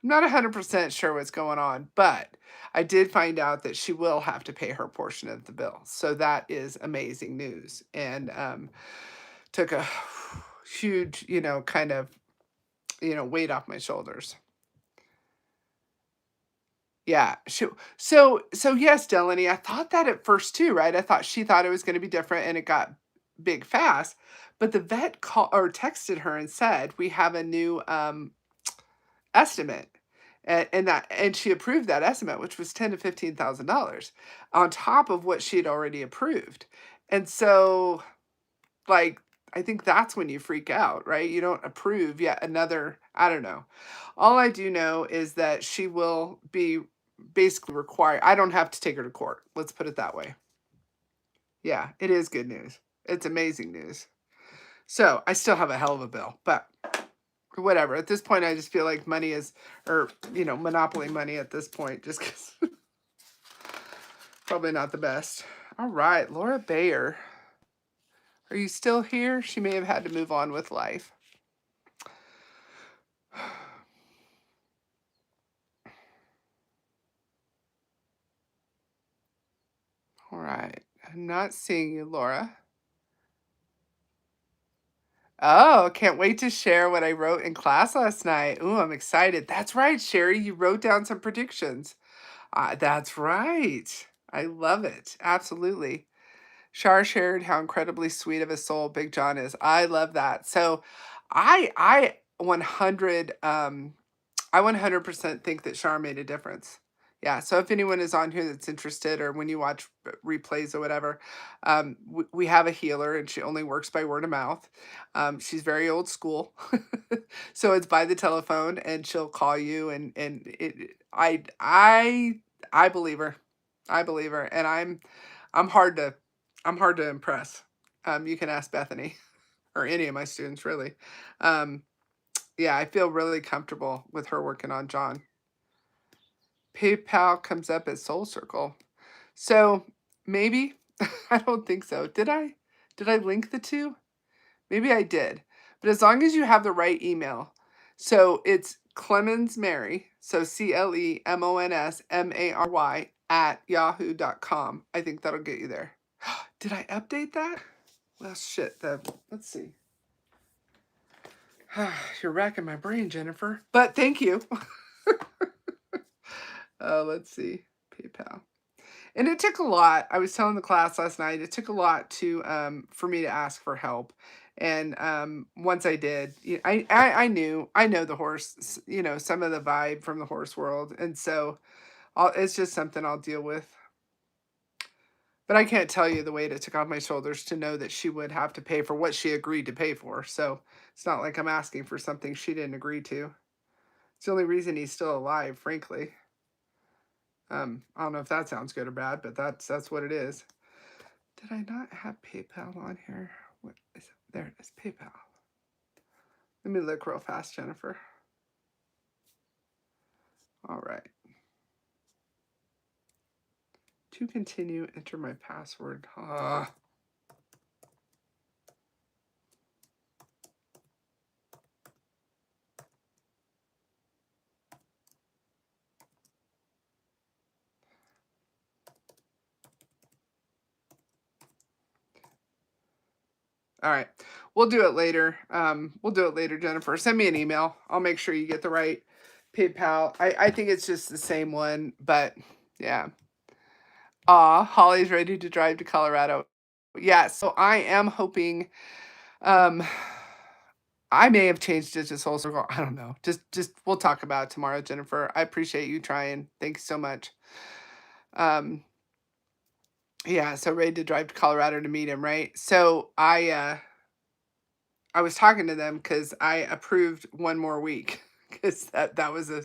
not 100% sure what's going on, but I did find out that she will have to pay her portion of the bill. So that is amazing news. And took a huge, kind of, weight off my shoulders. Yeah. So yes, Delaney, I thought that at first too, right? I thought she thought it was going to be different and it got big fast. But the vet called or texted her and said, "We have a new estimate." And she approved that estimate, which was ten to $15,000 on top of what she had already approved. And so, like, I think that's when you freak out, right? You don't approve yet another, I don't know. All I do know is that she will be basically required. I don't have to take her to court. Let's put it that way. Yeah, it is good news. It's amazing news. So I still have a hell of a bill, but whatever. At this point, I just feel like money is, or, monopoly money at this point, just because probably not the best. All right, Laura Bayer. Are you still here? She may have had to move on with life. All right. I'm not seeing you, Laura. Oh, can't wait to share what I wrote in class last night. Ooh, I'm excited. That's right, Sherry. You wrote down some predictions. That's right. I love it. Absolutely. Shar shared how incredibly sweet of a soul Big John is. I love that. So I 100% think that Shar made a difference. Yeah, so if anyone is on here that's interested, or when you watch replays or whatever, we have a healer, and she only works by word of mouth. She's very old school, so it's by the telephone, and she'll call you, and I believe her. I believe her, and I'm hard to I'm hard to impress. You can ask Bethany or any of my students, really. Um, yeah, I feel really comfortable with her working on John. PayPal comes up as Soul Circle. So maybe, I don't think so. Did I? Did I link the two? Maybe I did. But as long as you have the right email. So it's Clemens Mary, so CLEMONSMARY at yahoo.com. I think that'll get you there. Did I update that? Well, shit. Let's see. You're racking my brain, Jennifer. But thank you. Let's see. PayPal. And it took a lot. I was telling the class last night, it took a lot to for me to ask for help. And once I did, I know the horse, some of the vibe from the horse world. And so it's just something I'll deal with. But I can't tell you the weight it took off my shoulders to know that she would have to pay for what she agreed to pay for. So it's not like I'm asking for something she didn't agree to. It's the only reason he's still alive, frankly. I don't know if that sounds good or bad, but that's what it is. Did I not have PayPal on here? What is it? There it is, PayPal. Let me look real fast, Jennifer. All right. To continue, enter my password. All right. We'll do it later. We'll do it later, Jennifer. Send me an email. I'll make sure you get the right PayPal. I think it's just the same one, but yeah. Holly's ready to drive to Colorado. Yeah, so I am hoping I may have changed it to Soul Circle. I don't know. Just we'll talk about it tomorrow, Jennifer. I appreciate you trying. Thanks so much. Yeah, so ready to drive to Colorado to meet him, right? So I was talking to them because I approved one more week because that was a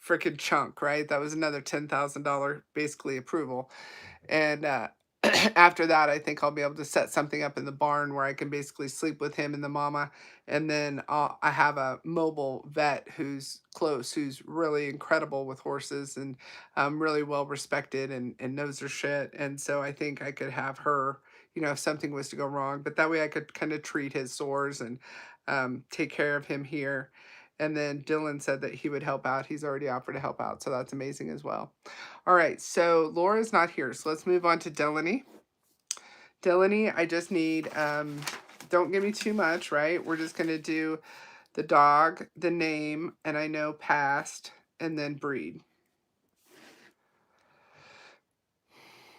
freaking chunk, right? That was another $10,000 basically approval. And after that, I think I'll be able to set something up in the barn where I can basically sleep with him and the mama. And then I have a mobile vet who's close, who's really incredible with horses, and really well respected, and knows her shit. And so I think I could have her, if something was to go wrong. But that way I could kind of treat his sores and take care of him here. And then Dylan said that he would help out. He's already offered to help out. So that's amazing as well. All right. So Laura's not here. So let's move on to Delaney. Delaney, I just need, don't give me too much, right? We're just going to do the dog, the name, and I know past, and then breed.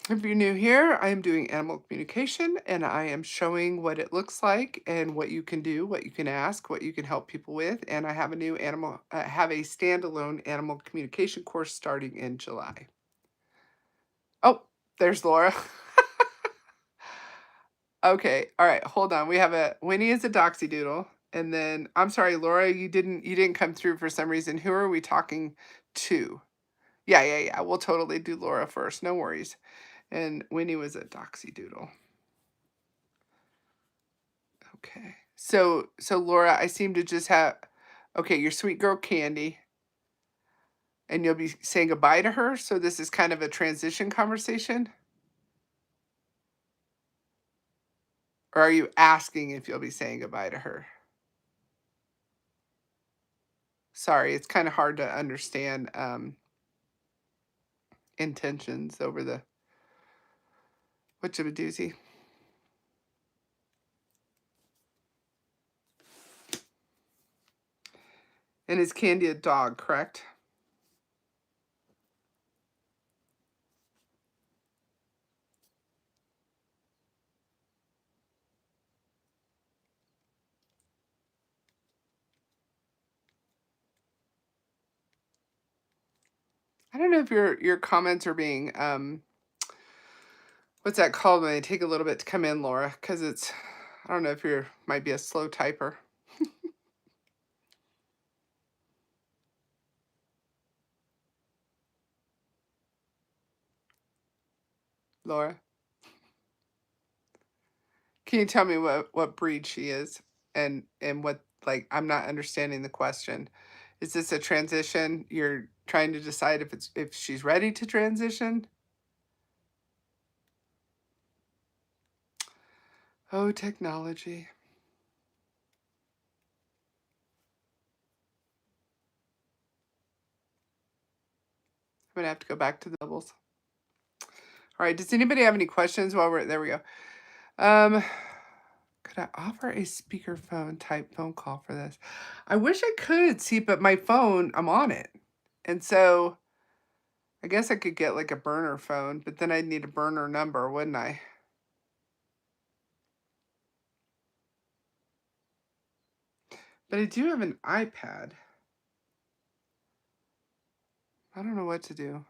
If you're new here, I am doing animal communication, and I am showing what it looks like and what you can do, what you can ask, what you can help people with. And I have a new have a standalone animal communication course starting in July. Oh, there's Laura. Okay, all right, hold on. We have Winnie is a doxy doodle, and then I'm sorry, Laura, you didn't come through for some reason. Who are we talking to? Yeah. We'll totally do Laura first. No worries. And Winnie was a doxy doodle. Okay. So Laura, I seem to just have, okay, your sweet girl Candy, and you'll be saying goodbye to her. So this is kind of a transition conversation. Or are you asking if you'll be saying goodbye to her? Sorry, it's kind of hard to understand intentions over the which of a doozy. And is Candy a dog, correct? I don't know if your comments are being what's that called when they take a little bit to come in, Laura? Because it's, I don't know if you're might be a slow typer. Laura, can you tell me what breed she is and what, like, I'm not understanding the question. Is this a transition? You're trying to decide if she's ready to transition? Oh, technology. I'm gonna have to go back to the doubles. All right, does anybody have any questions while we're there we go. Could I offer a speakerphone type phone call for this? I wish I could see, but my phone, I'm on it. And so I guess I could get like a burner phone, but then I'd need a burner number, wouldn't I? But I do have an iPad. I don't know what to do.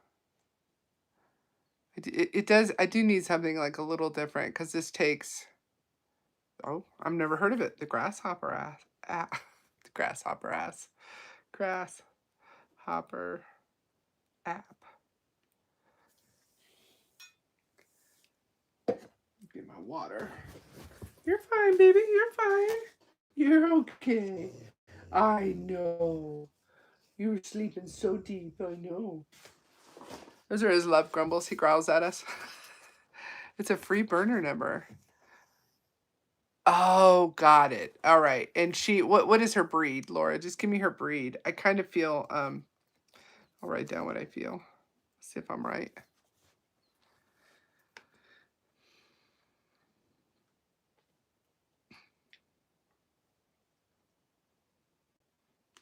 It does, I do need something like a little different because this takes, oh, I've never heard of it. The grasshopper ass. The grasshopper ass. Grasshopper app. Get my water. You're fine, baby. You're fine. You're okay. I know. You were sleeping so deep. I know. Those are his love grumbles. He growls at us. It's a free burner number. Oh, got it. All right. And she, what is her breed, Laura? Just give me her breed. I kind of feel, I'll write down what I feel. See if I'm right.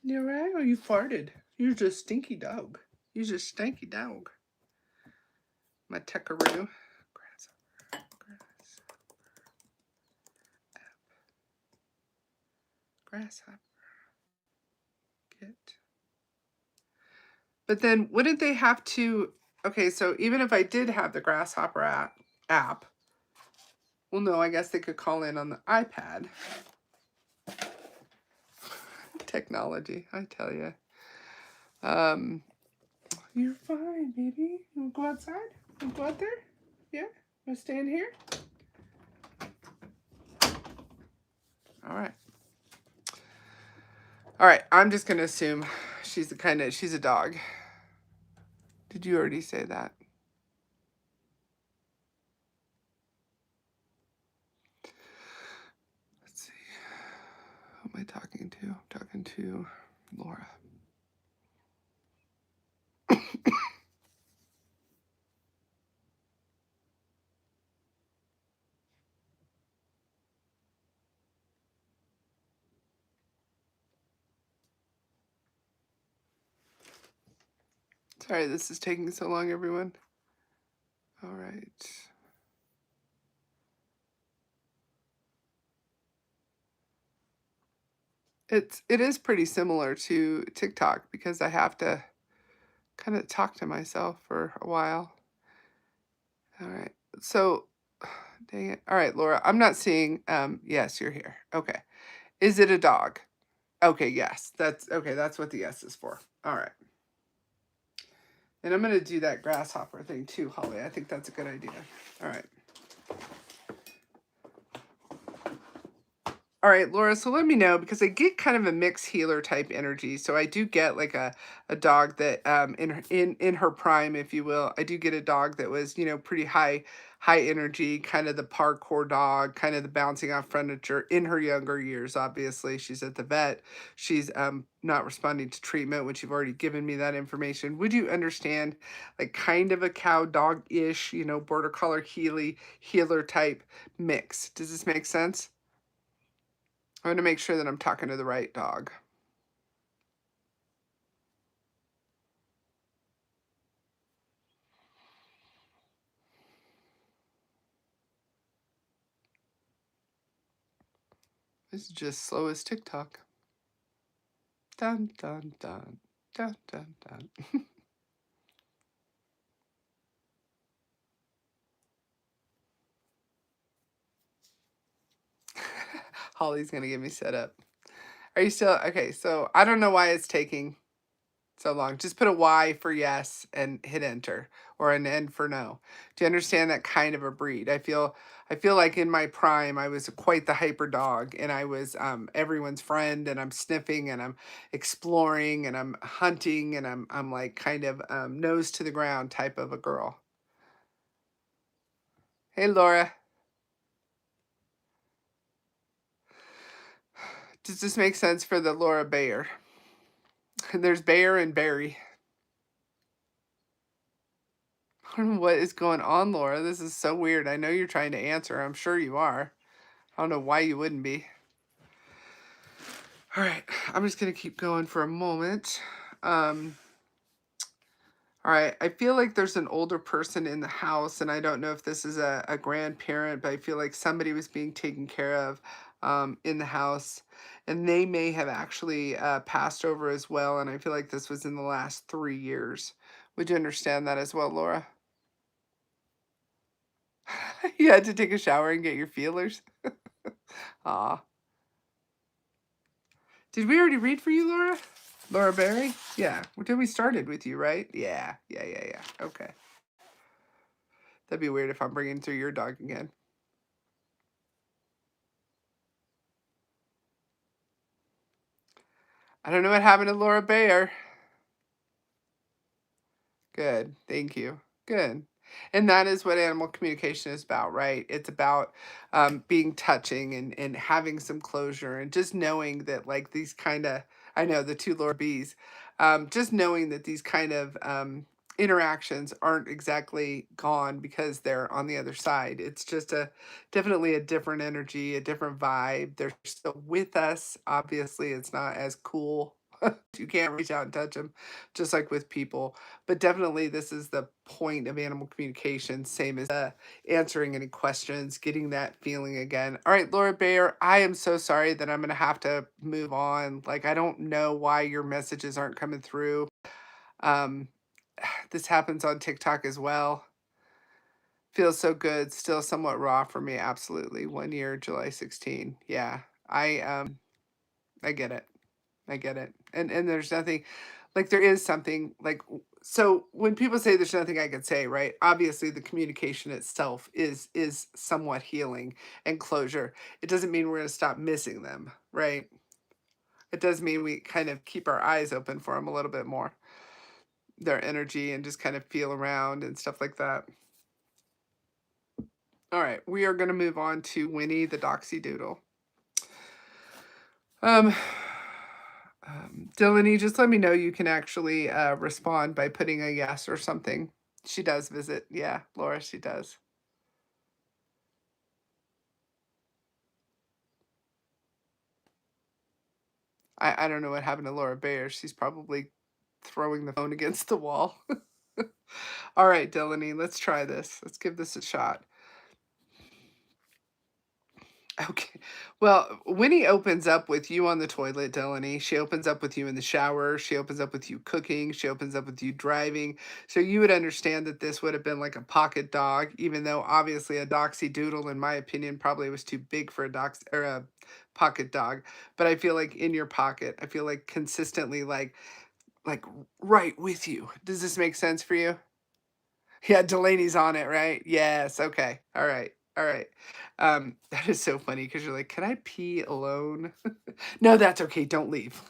You right? Oh, you farted. You're just stinky dog. You're just stinky dog. My teckaroo. Grasshopper. Get. But then wouldn't they have to, okay, so even if I did have the Grasshopper app, well, no, I guess they could call in on the iPad. Technology, I tell you. You're fine, baby. You want to go outside? You want to go out there? Yeah? You want to stay in here? All right. All right, I'm just going to assume she's she's a dog. Did you already say that? Let's see. Who am I talking to? I'm talking to Laura. Sorry, this is taking so long, everyone. All right. It is pretty similar to TikTok because I have to kind of talk to myself for a while. All right. So, dang it. All right, Laura, I'm not seeing yes, you're here. Okay. Is it a dog? Okay, yes. That's okay, that's what the yes is for. All right. And I'm going to do that grasshopper thing too, Holly. I think that's a good idea. All right. All right, Laura, so let me know because I get kind of a mixed healer type energy. So I do get like a dog that in her prime, if you will, I do get a dog that was, you know, pretty high energy, kind of the parkour dog, kind of the bouncing off furniture in her younger years. Obviously, she's at the vet. She's not responding to treatment, which you've already given me that information. Would you understand like kind of a cow dog-ish, you know, border collar healer type mix? Does this make sense? I'm going to make sure that I'm talking to the right dog. This is just slow as TikTok. Dun, dun, dun. Dun, dun, dun. Holly's gonna get me set up. Are you still okay? So I don't know why it's taking so long. Just put a Y for yes and hit enter, or an N for no. Do you understand that kind of a breed? I feel like in my prime I was quite the hyper dog, and I was everyone's friend, and I'm sniffing and I'm exploring and I'm hunting, and I'm like kind of nose to the ground type of a girl. Hey Laura, does this make sense for the Laura Bayer? There's Bayer and Barry. I don't know what is going on, Laura. This is so weird. I know you're trying to answer. I'm sure you are. I don't know why you wouldn't be. All right, I'm just gonna keep going for a moment. All right, I feel like there's an older person in the house, and I don't know if this is a grandparent, but I feel like somebody was being taken care of in the house, and they may have actually passed over as well, and I feel like this was in the last 3 years. Would you understand that as well, Laura? You had to take a shower and get your feelers? Aw. Did we already read for you, Laura? Laura Berry? Yeah. Did we started with you, right? Yeah. Yeah. Okay. That'd be weird if I'm bringing through your dog again. I don't know what happened to Laura Bayer. Good. Thank you. Good. And that is what animal communication is about, right? It's about being touching and having some closure and just knowing that, like, these kind of, I know the two Laura Bees, just knowing that these kind of interactions aren't exactly gone because they're on the other side. It's just definitely a different energy, a different vibe. They're still with us. Obviously, it's not as cool. You can't reach out and touch them, just like with people, but definitely this is the point of animal communication, same as answering any questions, getting that feeling again. All right, Laura Bayer, I am so sorry that I'm going to have to move on. Like, I don't know why your messages aren't coming through. Um, this happens on TikTok as well. Feels so good, still somewhat raw for me. Absolutely. 1 year, July 16. Yeah, I get it. I get it. And there's nothing, like, there is something like, so when people say there's nothing I can say, right? Obviously the communication itself is somewhat healing and closure. It doesn't mean we're going to stop missing them, right? It does mean we kind of keep our eyes open for them a little bit more, their energy, and just kind of feel around and stuff like that. All right, we are going to move on to Winnie the Doxy Doodle. Um, Delaney, just let me know you can actually respond by putting a yes or something. She does visit. Yeah, Laura, she does. I don't know what happened to Laura Bayer. She's probably throwing the phone against the wall. All right, Delaney, let's try this. Let's give this a shot. Okay. Well, Winnie opens up with you on the toilet, Delaney. She opens up with you in the shower. She opens up with you cooking. She opens up with you driving. So you would understand that this would have been like a pocket dog, even though obviously a Doxy Doodle, in my opinion, probably was too big for a dox or a pocket dog. But I feel like in your pocket, I feel like consistently like right with you. Does this make sense for you? Yeah, Delaney's on it, right? Yes. Okay. All right. All right. That is so funny because you're like, can I pee alone? No, that's okay. Don't leave.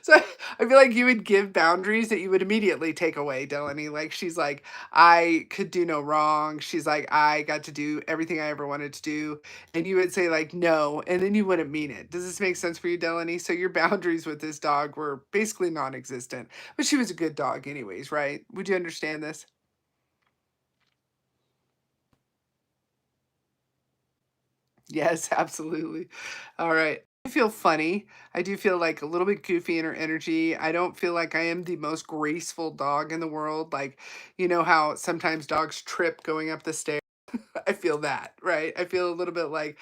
So I feel like you would give boundaries that you would immediately take away, Delaney. Like, she's like, I could do no wrong. She's like, I got to do everything I ever wanted to do. And you would say like, no, and then you wouldn't mean it. Does this make sense for you, Delaney? So your boundaries with this dog were basically non-existent, but she was a good dog anyways, right? Would you understand this? Yes, absolutely. All right. I feel funny. I do feel like a little bit goofy in her energy. I don't feel like I am the most graceful dog in the world. Like, you know how sometimes dogs trip going up the stairs? I feel that, right? I feel a little bit like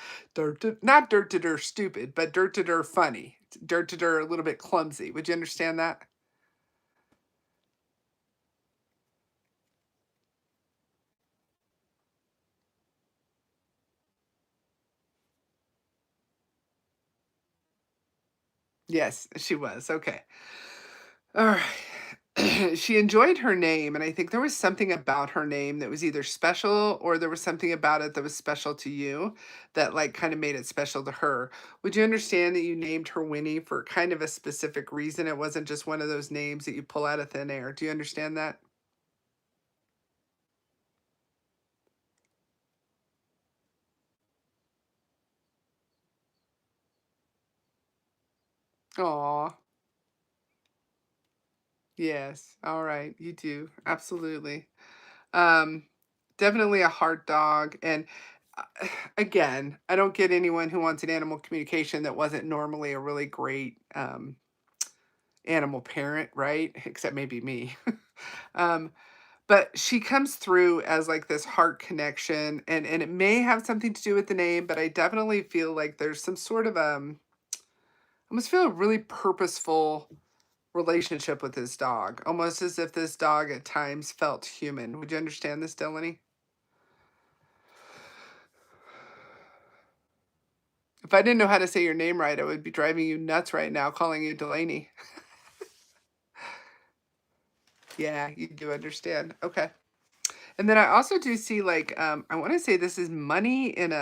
not dirt to dirt stupid, but dirt to dirt funny. Dirt to dirt a little bit clumsy. Would you understand that? Yes, she was. Okay. All right. She enjoyed her name, and I think there was something about her name that was either special or there was something about it that was special to you that like kind of made it special to her. Would you understand that you named her Winnie for kind of a specific reason? It wasn't just one of those names that you pull out of thin air. Do you understand that? Aw, yes. All right, you do. Absolutely. Um, Definitely a heart dog. And again, I don't get anyone who wants an animal communication that wasn't normally a really great animal parent, right? Except maybe me. um, but she comes through as like this heart connection, and it may have something to do with the name, but I definitely feel like there's some sort of I almost feel a really purposeful relationship with this dog, almost as if this dog at times felt human. Would you understand this, Delaney? If I didn't know how to say your name right, I would be driving you nuts right now calling you Delaney. Yeah, you do understand. Okay. And then I also do see like I want to say this is money in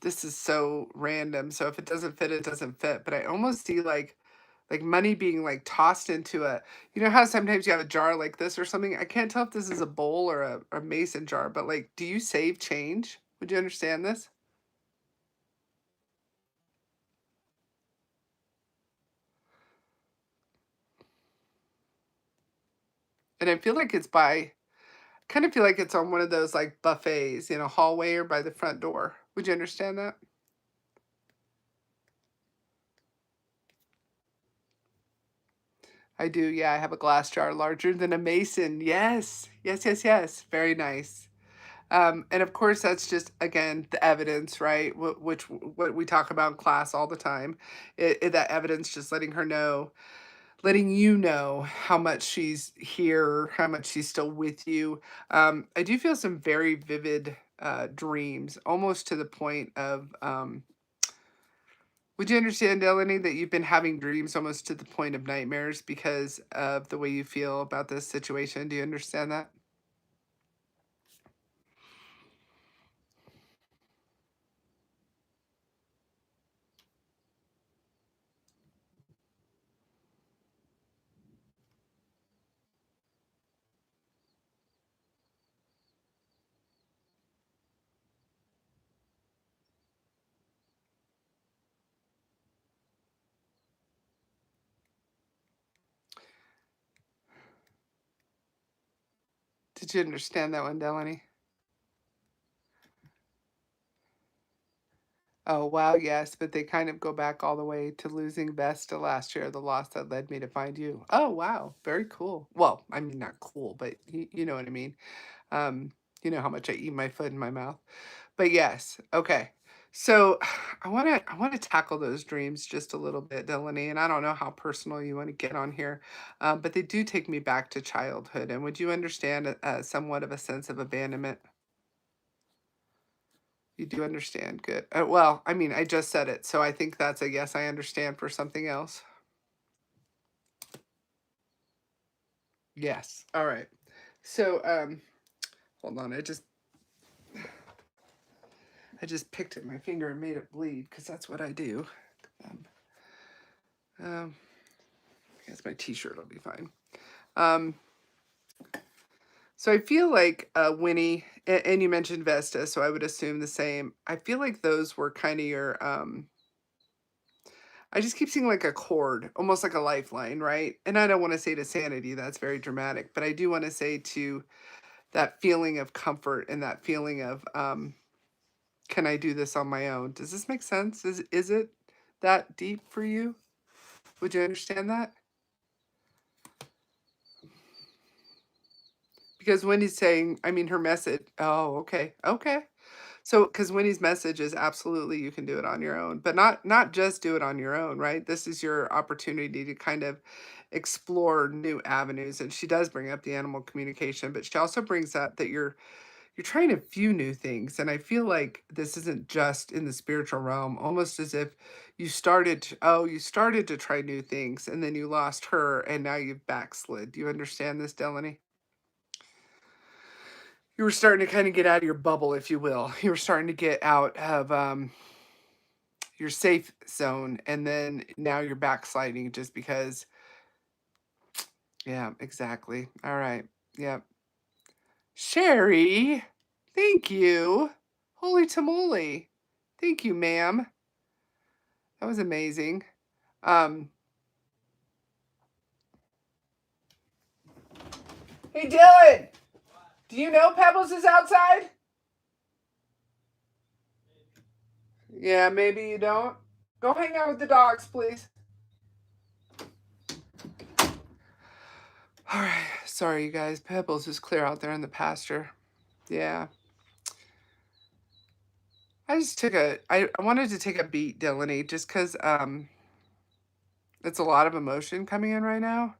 this is so random. So if it doesn't fit, it doesn't fit. But I almost see like money being like tossed into a, you know how sometimes you have a jar like this or something. I can't tell if this is a bowl or a mason jar, but like, do you save change? Would you understand this? And I feel like it's by, kind of feel like it's on one of those like buffets in a hallway or by the front door. Would you understand that? I do. Yeah, I have a glass jar larger than a mason. Yes. Yes, yes, yes. Very nice. And of course, that's just again the evidence, right? What we talk about in class all the time. That evidence, just letting her know, letting you know how much she's here, how much she's still with you. I do feel some very vivid dreams, almost to the point of. Would you understand, Delaney, that you've been having dreams almost to the point of nightmares because of the way you feel about this situation? Do you understand that? Did you understand that one, Delaney? Oh, wow, yes, but they kind of go back all the way to losing Vesta last year, the loss that led me to find you. Oh, wow, very cool. Well, I mean, not cool, but you know what I mean. Um, you know how much I eat my foot in my mouth. But yes, okay. So I want to tackle those dreams just a little bit, Delaney, and I don't know how personal you want to get on here, but they do take me back to childhood. And would you understand somewhat of a sense of abandonment? You do understand. Good. Well, I mean, I just said it, so I think that's a yes, I understand for something else. Yes. All right. So, hold on. I just picked at my finger and made it bleed because that's what I do. Um, um, I guess my T-shirt will be fine. Um, so I feel like Winnie, and you mentioned Vesta, so I would assume the same. I feel like those were kind of your. I just keep seeing like a cord, almost like a lifeline, right? And I don't want to say to sanity, that's very dramatic, but I do want to say to that feeling of comfort and that feeling of can I do this on my own? Does this make sense? Is it that deep for you? Would you understand that? Because Wendy's saying, I mean, her message. Oh, okay, okay. So, because Winnie's message is absolutely you can do it on your own, but not just do it on your own, right? This is your opportunity to kind of explore new avenues, and she does bring up the animal communication, but she also brings up that you're trying a few new things, and I feel like this isn't just in the spiritual realm, almost as if you started to try new things, and then you lost her, and now you've backslid. Do you understand this, Delaney? You were starting to kind of get out of your bubble, if you will. You were starting to get out of your safe zone, and then now you're backsliding just because. Yeah, exactly. All right. Yep. Sherry, thank you. Holy tamale. Thank you, ma'am. That was amazing. Um, hey, Dylan, do you know Pebbles is outside? Yeah, maybe you don't. Go hang out with the dogs, please. All right. Sorry, you guys. Pebbles is clear out there in the pasture. Yeah. I wanted to take a beat, Dylan, just because it's a lot of emotion coming in right now.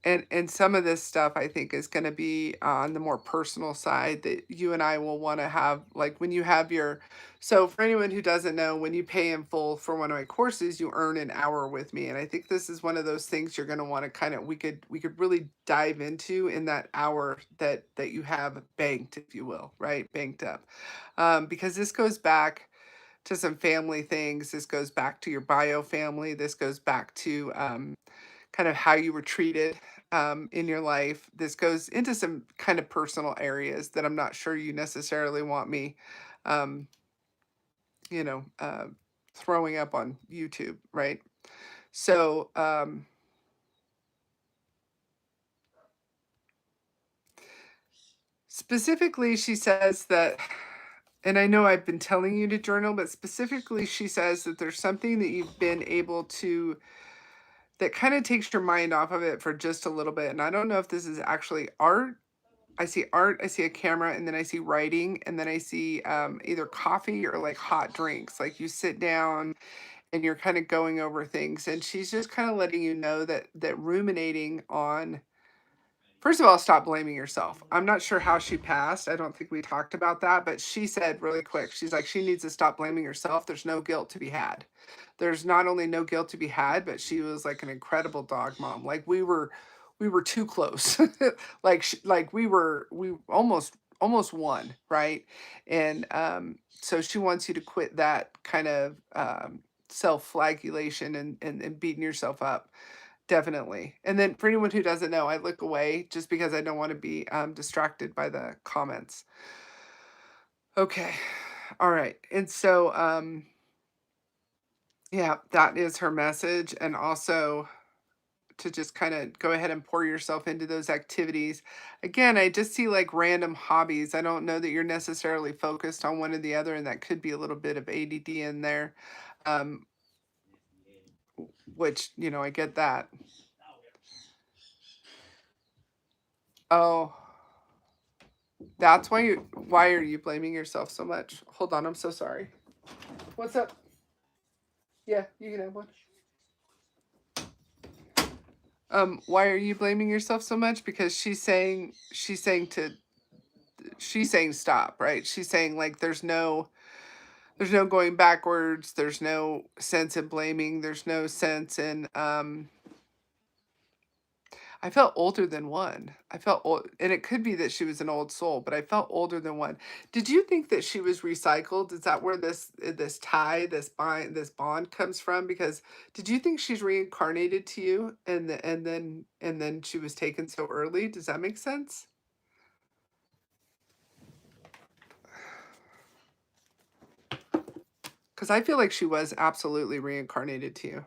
And some of this stuff I think is going to be on the more personal side that you and I will want to have, like when you have your, so for anyone who doesn't know, when you pay in full for one of my courses, you earn an hour with me. And I think this is one of those things you're going to want to kind of, we could really dive into in that hour that you have banked, if you will, right? Banked up. Because this goes back to some family things. This goes back to your bio family. This goes back to, kind of how you were treated in your life. This goes into some kind of personal areas that I'm not sure you necessarily want me, um, you know, throwing up on YouTube, right? So, specifically, she says that, and I know I've been telling you to journal, but specifically, she says that there's something that you've been able to, that kind of takes your mind off of it for just a little bit. And I don't know if this is actually art. I see art, I see a camera, and then I see writing, and then I see either coffee or like hot drinks. Like you sit down and you're kind of going over things, and she's just kind of letting you know that ruminating on. First of all, stop blaming yourself. I'm not sure how she passed. I don't think we talked about that, but she said really quick, she's like, she needs to stop blaming herself. There's no guilt to be had. There's not only no guilt to be had, but she was like an incredible dog mom. Like we were too close. Like like we almost won, right? And so she wants you to quit that kind of self-flagellation and beating yourself up. Definitely. And then for anyone who doesn't know, I look away just because I don't want to be distracted by the comments. Okay. All right. And so, yeah, that is her message. And also to just kind of go ahead and pour yourself into those activities. Again, I just see like random hobbies. I don't know that you're necessarily focused on one or the other, and that could be a little bit of ADD in there, um, which, I get that. Oh. That's why are you blaming yourself so much? Hold on, I'm so sorry. What's up? Yeah, you can have one. Why are you blaming yourself so much? Because she's saying stop, right? She's saying like there's no going backwards, there's no sense in blaming, there's no sense in I felt older than one. I felt old, and it could be that she was an old soul, but I felt older than one. Did you think that she was recycled? Is that where this tie, this bond comes from? Because did you think she's reincarnated to you, and then she was taken so early? Does that make sense? Because I feel like she was absolutely reincarnated to you,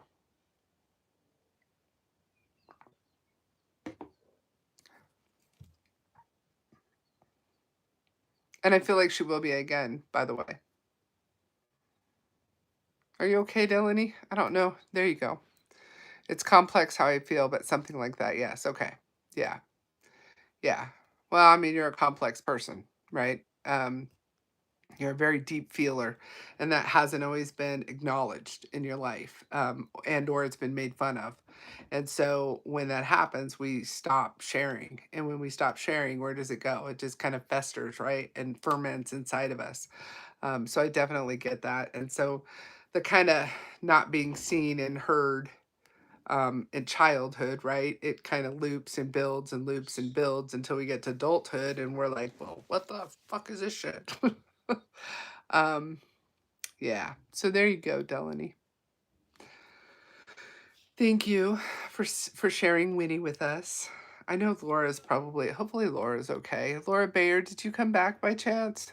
and I feel like she will be again. By the way, are you okay, Delaney? I don't know. There you go. It's complex how I feel, but something like that. Yes. Okay. Yeah. Yeah. Well, I mean, you're a complex person, right? You're a very deep feeler, and that hasn't always been acknowledged in your life, and or it's been made fun of. And so when that happens, we stop sharing. And when we stop sharing, where does it go? It just kind of festers, right? And ferments inside of us. So I definitely get that. And so the kind of not being seen and heard in childhood, right? It kind of loops and builds and loops and builds until we get to adulthood and we're like, well, what the fuck is this shit? um, yeah. So there you go, Delaney. Thank you for sharing Winnie with us. I know Laura's probably, hopefully Laura's okay. Laura Bayer, did you come back by chance?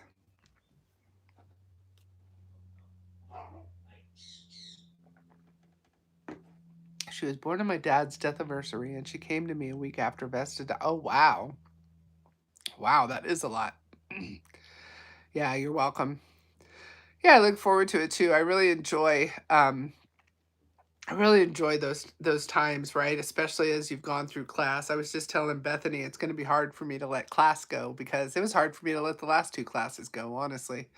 She was born on my dad's death anniversary, and she came to me a week after Vesta died. Oh, wow. Wow, that is a lot. Yeah, you're welcome. Yeah, I look forward to it too. I really enjoy those times, right? Especially as you've gone through class. I was just telling Bethany it's going to be hard for me to let class go because it was hard for me to let the last two classes go, honestly.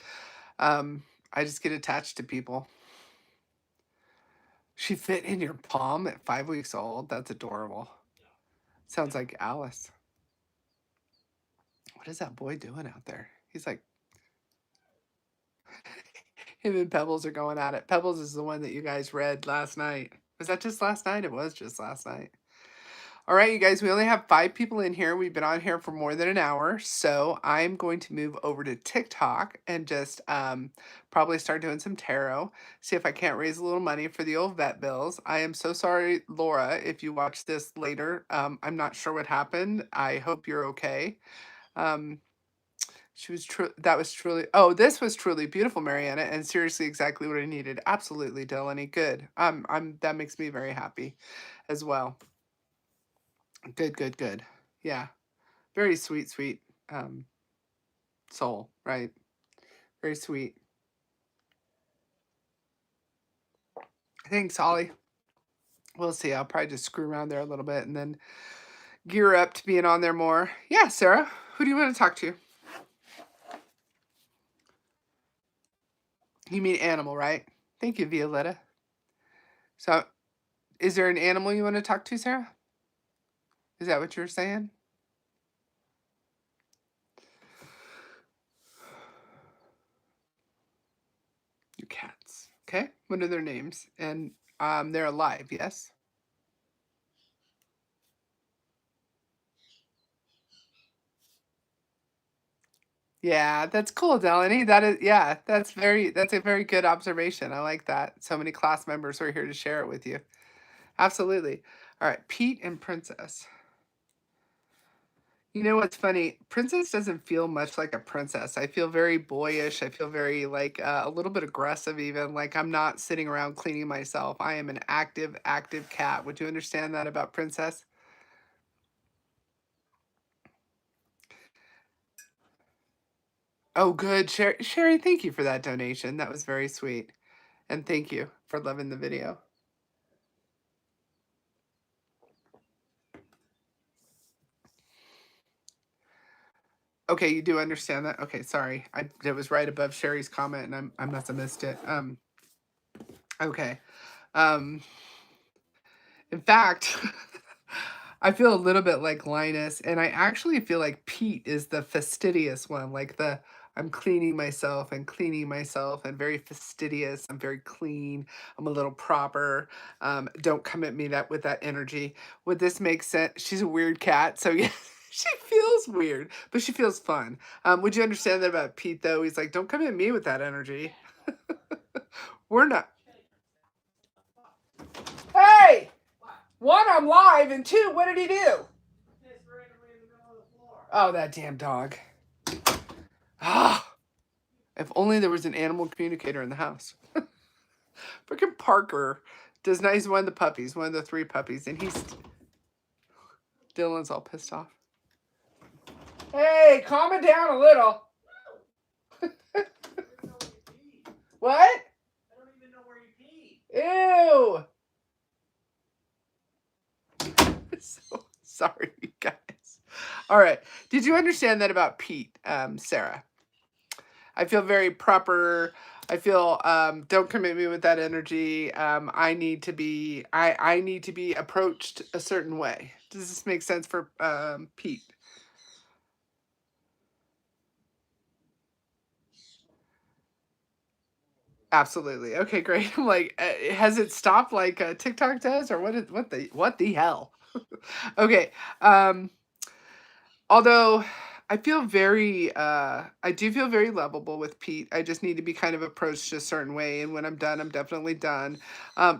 Um, I just get attached to people. She fit in your palm at 5 weeks old. That's adorable. Sounds like Alice. What is that boy doing out there? He's like, him and Pebbles are going at it. Pebbles is the one that you guys read last night. Was that just last night? It was just last night. All right, you guys, we only have 5 people in here. We've been on here for more than an hour. So I'm going to move over to TikTok and just probably start doing some tarot. See if I can't raise a little money for the old vet bills. I am so sorry, Laura, if you watch this later. I'm not sure what happened. I hope you're okay. Um, that was truly, oh, this was truly beautiful, Mariana, and seriously exactly what I needed. Absolutely, Delaney. Good. That makes me very happy as well. Good, good, good. Yeah. Very sweet, sweet soul, right? Very sweet. Thanks, Holly. We'll see. I'll probably just screw around there a little bit and then gear up to being on there more. Yeah, Sarah, who do you want to talk to? You mean animal, right? Thank you, Violetta. So, is there an animal you want to talk to, Sarah? Is that what you're saying? Your cats. Okay. What are their names? And they're alive, yes? Yeah, that's cool, Delaney. That is, yeah, that's a very good observation. I like that. So many class members are here to share it with you. Absolutely. All right, Pete and Princess. You know what's funny? Princess doesn't feel much like a princess. I feel very boyish. I feel very like a little bit aggressive, even. Like I'm not sitting around cleaning myself. I am an active, active cat. Would you understand that about Princess? Oh, good. Sherry, thank you for that donation. That was very sweet. And thank you for loving the video. Okay, you do understand that? Okay, sorry. It was right above Sherry's comment and I must have missed it. Okay. Um in fact, I feel a little bit like Linus, and I actually feel like Pete is the fastidious one, like the I'm cleaning myself and very fastidious. I'm very clean. I'm a little proper. Don't come at me with that energy. Would this make sense? She's a weird cat, so yeah, she feels weird, but she feels fun. Would you understand that about Pete though? He's like, don't come at me with that energy. We're not. Hey! One, I'm live, and two, what did he do? Oh, that damn dog. Ah, if only there was an animal communicator in the house. Freaking Parker does not, he's one of the puppies, one of the 3 puppies, and Dylan's all pissed off. Hey, calm it down a little. What? I don't even know where you peed. Ew. So sorry, you guys. All right. Did you understand that about Pete, Sarah? I feel very proper. I feel don't commit me with that energy. I need to be I need to be approached a certain way. Does this make sense for Pete? Absolutely. Okay, great. I'm like, has it stopped like TikTok does, or what the hell? Okay. Although I feel very I do feel very lovable with Pete. I just need to be kind of approached a certain way, and when I'm done, I'm definitely done.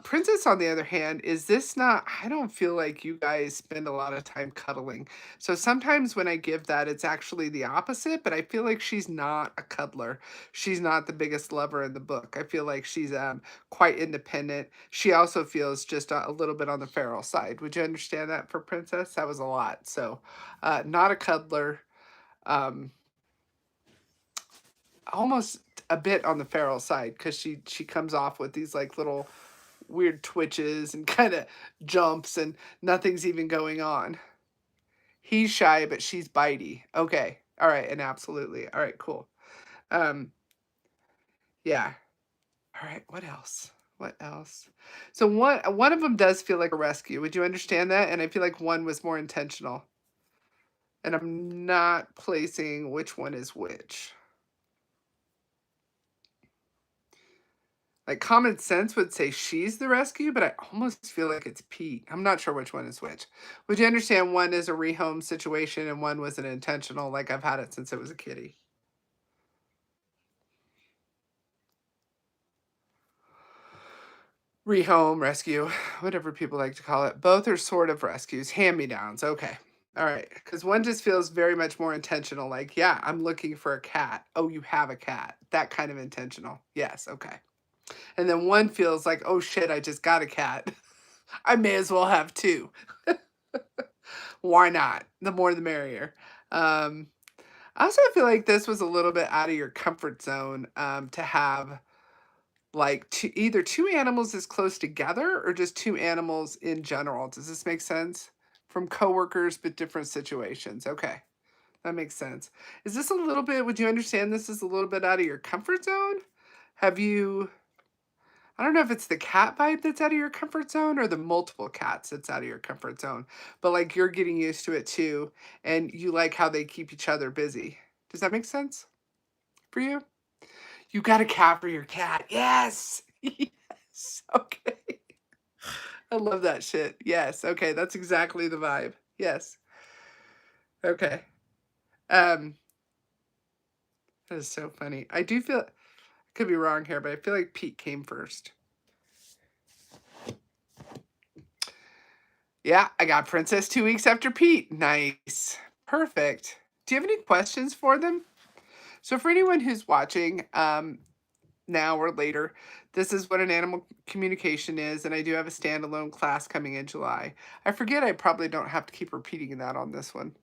Princess, on the other hand, is this not I don't feel like you guys spend a lot of time cuddling. So sometimes when I give that, it's actually the opposite, but I feel like she's not a cuddler. She's not the biggest lover in the book. I feel like she's quite independent. She also feels just a little bit on the feral side. Would you understand that for Princess? That was a lot. So not a cuddler, um, almost a bit on the feral side because she comes off with these like little weird twitches and kind of jumps and nothing's even going on. He's shy, but she's bitey. Okay, all right, and absolutely, all right, cool. Um, yeah, all right. What else? What else? So one of them does feel like a rescue. Would you understand that? And I feel like one was more intentional. And I'm not placing which one is which. Like common sense would say she's the rescue, but I almost feel like it's Pete. I'm not sure which one is which. Would you understand one is a rehome situation and one was an intentional, like I've had it since it was a kitty? Rehome, rescue, whatever people like to call it. Both are sort of rescues, hand me downs. Okay. All right. Because one just feels very much more intentional. Like, yeah, I'm looking for a cat. Oh, you have a cat. That kind of intentional. Yes. Okay. And then one feels like, oh shit, I just got a cat. I may as well have two. Why not? The more the merrier. Um, I also feel like this was a little bit out of your comfort zone to have like either two animals as close together or just two animals in general. Does this make sense? From coworkers, but different situations. Okay, that makes sense. Is this a little bit, would you understand this is a little bit out of your comfort zone? Have you, I don't know if it's the cat vibe that's out of your comfort zone or the multiple cats that's out of your comfort zone, but like you're getting used to it too, and you like how they keep each other busy. Does that make sense for you? You got a cat for your cat. Yes. Yes. Okay. I love that shit. Yes. Okay. That's exactly the vibe. Yes. Okay. Um, that is so funny. I do feel, I could be wrong here, but I feel like Pete came first. Yeah, I got Princess 2 weeks after Pete. Nice. Perfect. Do you have any questions for them? So for anyone who's watching, now or later, this is what an animal communication is, and I do have a standalone class coming in July. I forget I probably don't have to keep repeating that on this one.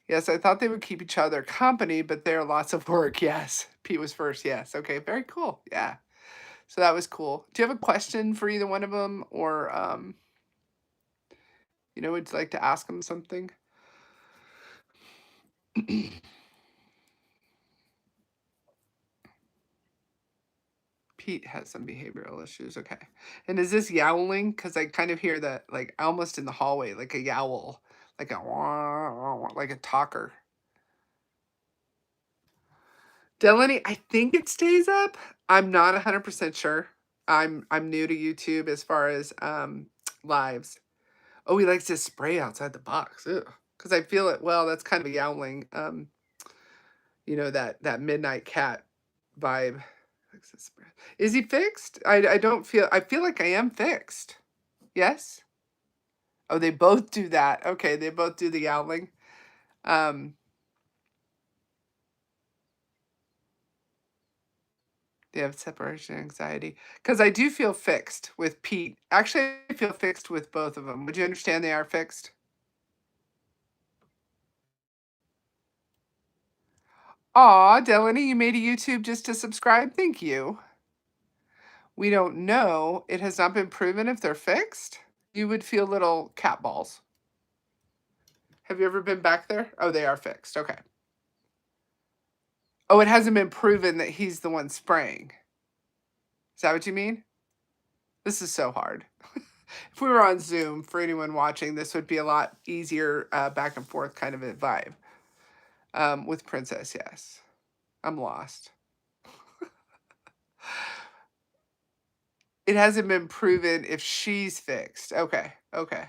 Yes, I thought they would keep each other company, but they're lots of work. Yes. Pete was first. Yes. Okay. Very cool. Yeah. So that was cool. Do you have a question for either one of them, or would you like to ask them something? Pete has some behavioral issues. Okay. And is this yowling? Because I kind of hear that like almost in the hallway, like a yowl, like a like a talker. Delaney, I think it stays up. I'm not 100% sure. I'm new to YouTube as far as lives. Oh, he likes to spray outside the box. Because I feel it. Well, that's kind of a yowling. That midnight cat vibe. Is he fixed? I don't feel. I feel like I am fixed. Yes. Oh, they both do that. Okay, they both do the yowling. Um, they have separation anxiety because I do feel fixed with Pete. Actually, I feel fixed with both of them. Would you understand they are fixed? Aw, Delaney, you made a YouTube just to subscribe. Thank you. We don't know. It has not been proven if they're fixed. You would feel little cat balls. Have you ever been back there? Oh, they are fixed. Okay. Oh, it hasn't been proven that he's the one spraying. Is that what you mean? This is so hard. If we were on Zoom, for anyone watching, this would be a lot easier back and forth kind of a vibe. With Princess, yes. I'm lost. It hasn't been proven if she's fixed. Okay, okay.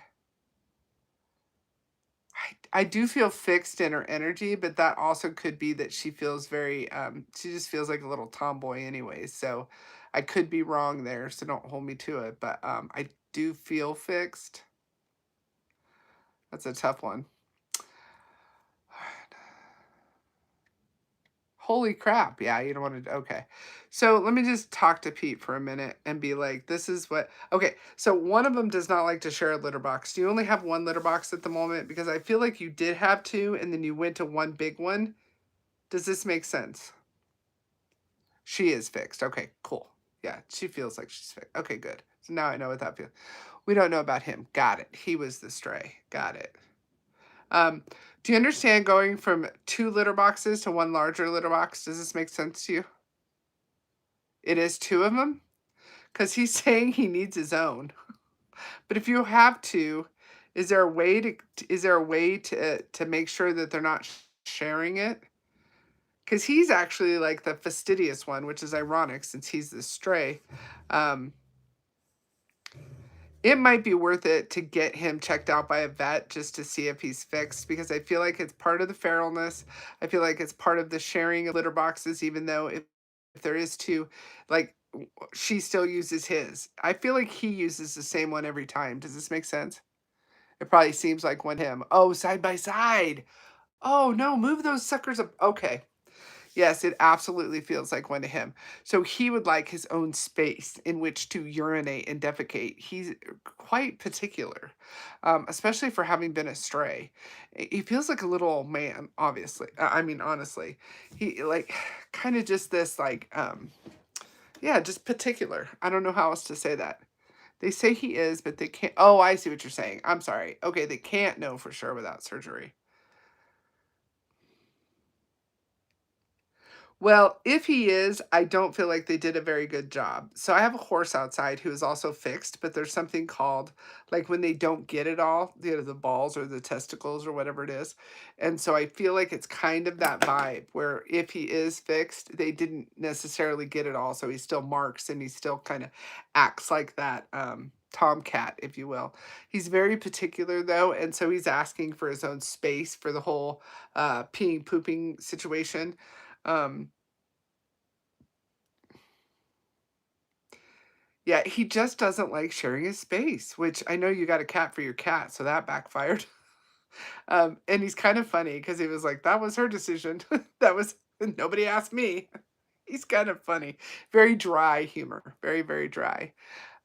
I do feel fixed in her energy, but that also could be that she feels very, she just feels like a little tomboy anyways. So I could be wrong there, so don't hold me to it. But I do feel fixed. That's a tough one. Holy crap. Yeah, you don't want to. Okay. So let me just talk to Pete for a minute and be like, this is what. Okay. So one of them does not like to share a litter box. Do you only have one litter box at the moment? Because I feel like you did have two and then you went to one big one. Does this make sense? She is fixed. Okay, cool. Yeah, she feels like she's fixed. Okay, good. So now I know what that feels. We don't know about him. Got it. He was the stray. Got it. Um, do you understand going from two litter boxes to one larger litter box? Does this make sense to you? It is two of them? Because he's saying he needs his own. But if you have two, is there a way to make sure that they're not sharing it? Because he's actually like the fastidious one, which is ironic since he's the stray. Um, it might be worth it to get him checked out by a vet just to see if he's fixed, because I feel like it's part of the feralness. I feel like it's part of the sharing of litter boxes, even though if there is two, like she still uses his. I feel like he uses the same one every time. Does this make sense? It probably seems like one him. Oh, side by side. Oh no, move those suckers up. Okay. Yes, it absolutely feels like one to him. So he would like his own space in which to urinate and defecate. He's quite particular, especially for having been a stray. He feels like a little old man, obviously. I mean, honestly, he like kind of just this like, yeah, just particular. I don't know how else to say that. They say he is, but they can't. Oh, I see what you're saying. I'm sorry. Okay, they can't know for sure without surgery. Well, if he is, I don't feel like they did a very good job. So I have a horse outside who is also fixed, but there's something called like when they don't get it all, the balls or the testicles or whatever it is. And so I feel like it's kind of that vibe where if he is fixed, they didn't necessarily get it all. So he still marks and he still kind of acts like that tomcat, if you will. He's very particular though, and so he's asking for his own space for the whole peeing pooping situation. Um, yeah, he just doesn't like sharing his space, which I know you got a cat for your cat, so that backfired. And he's kind of funny because he was like, that was her decision. That was nobody asked me. He's kind of funny. Very dry humor. Very, very dry.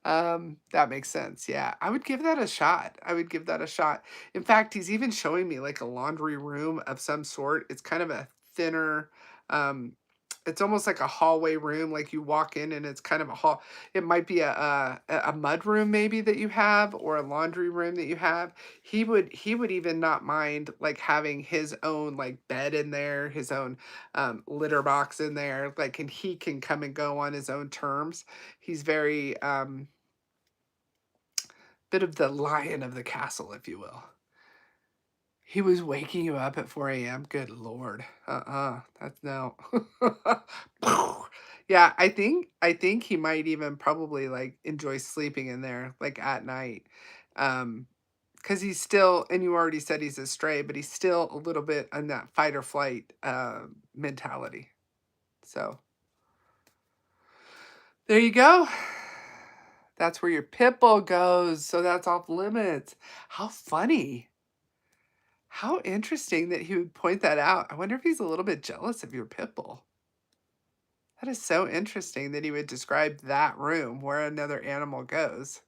That makes sense. Yeah. I would give that a shot. I would give that a shot. In fact, he's even showing me like a laundry room of some sort. It's kind of a thinner, um, it's almost like a hallway room. Like you walk in and it's kind of a hall. It might be a mud room maybe that you have or a laundry room that you have. He would even not mind like having his own like bed in there, his own litter box in there. Like and he can come and go on his own terms. He's very bit of the lion of the castle, if you will. He was waking you up at 4 a.m. Good lord. That's no. Yeah, I think he might even probably like enjoy sleeping in there like at night. Because he's still, and you already said he's a stray, but he's still a little bit on that fight or flight mentality. So there you go. That's where your pit bull goes. So that's off limits. How funny. How interesting that he would point that out. I wonder if he's a little bit jealous of your pit bull. That is so interesting that he would describe that room where another animal goes.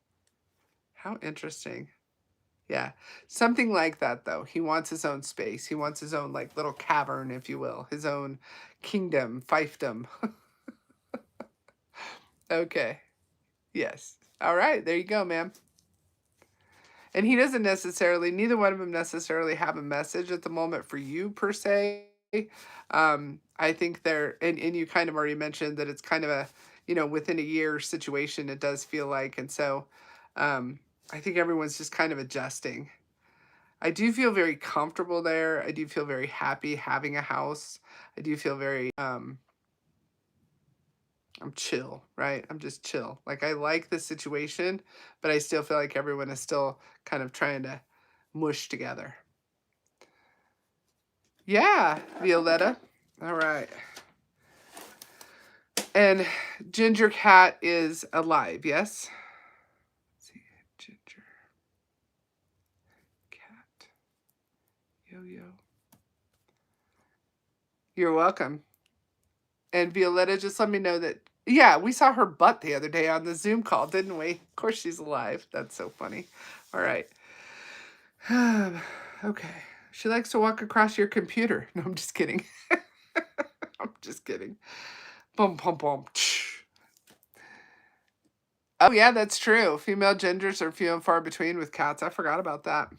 How interesting. Yeah. Something like that, though. He wants his own space. He wants his own, like, little cavern, if you will. His own kingdom, fiefdom. Okay. Yes. All right. There you go, ma'am. And he doesn't necessarily, neither one of them necessarily have a message at the moment for you, per se. I think they're and you kind of already mentioned that it's kind of a, within a year situation, it does feel like. And so I think everyone's just kind of adjusting. I do feel very comfortable there. I do feel very happy having a house. I do feel very I'm chill, right? I'm just chill. Like I like the situation, but I still feel like everyone is still kind of trying to mush together. Yeah, Violetta. All right. And Ginger Cat is alive, yes? Let's see. Ginger Cat. Yo-yo. You're welcome. And Violetta, just let me know that, yeah, we saw her butt the other day on the Zoom call, didn't we? Of course she's alive. That's so funny. All right. Okay. She likes to walk across your computer. No, I'm just kidding. I'm just kidding. Bum, bum, bum. Oh, yeah, that's true. Female gingers are few and far between with cats. I forgot about that.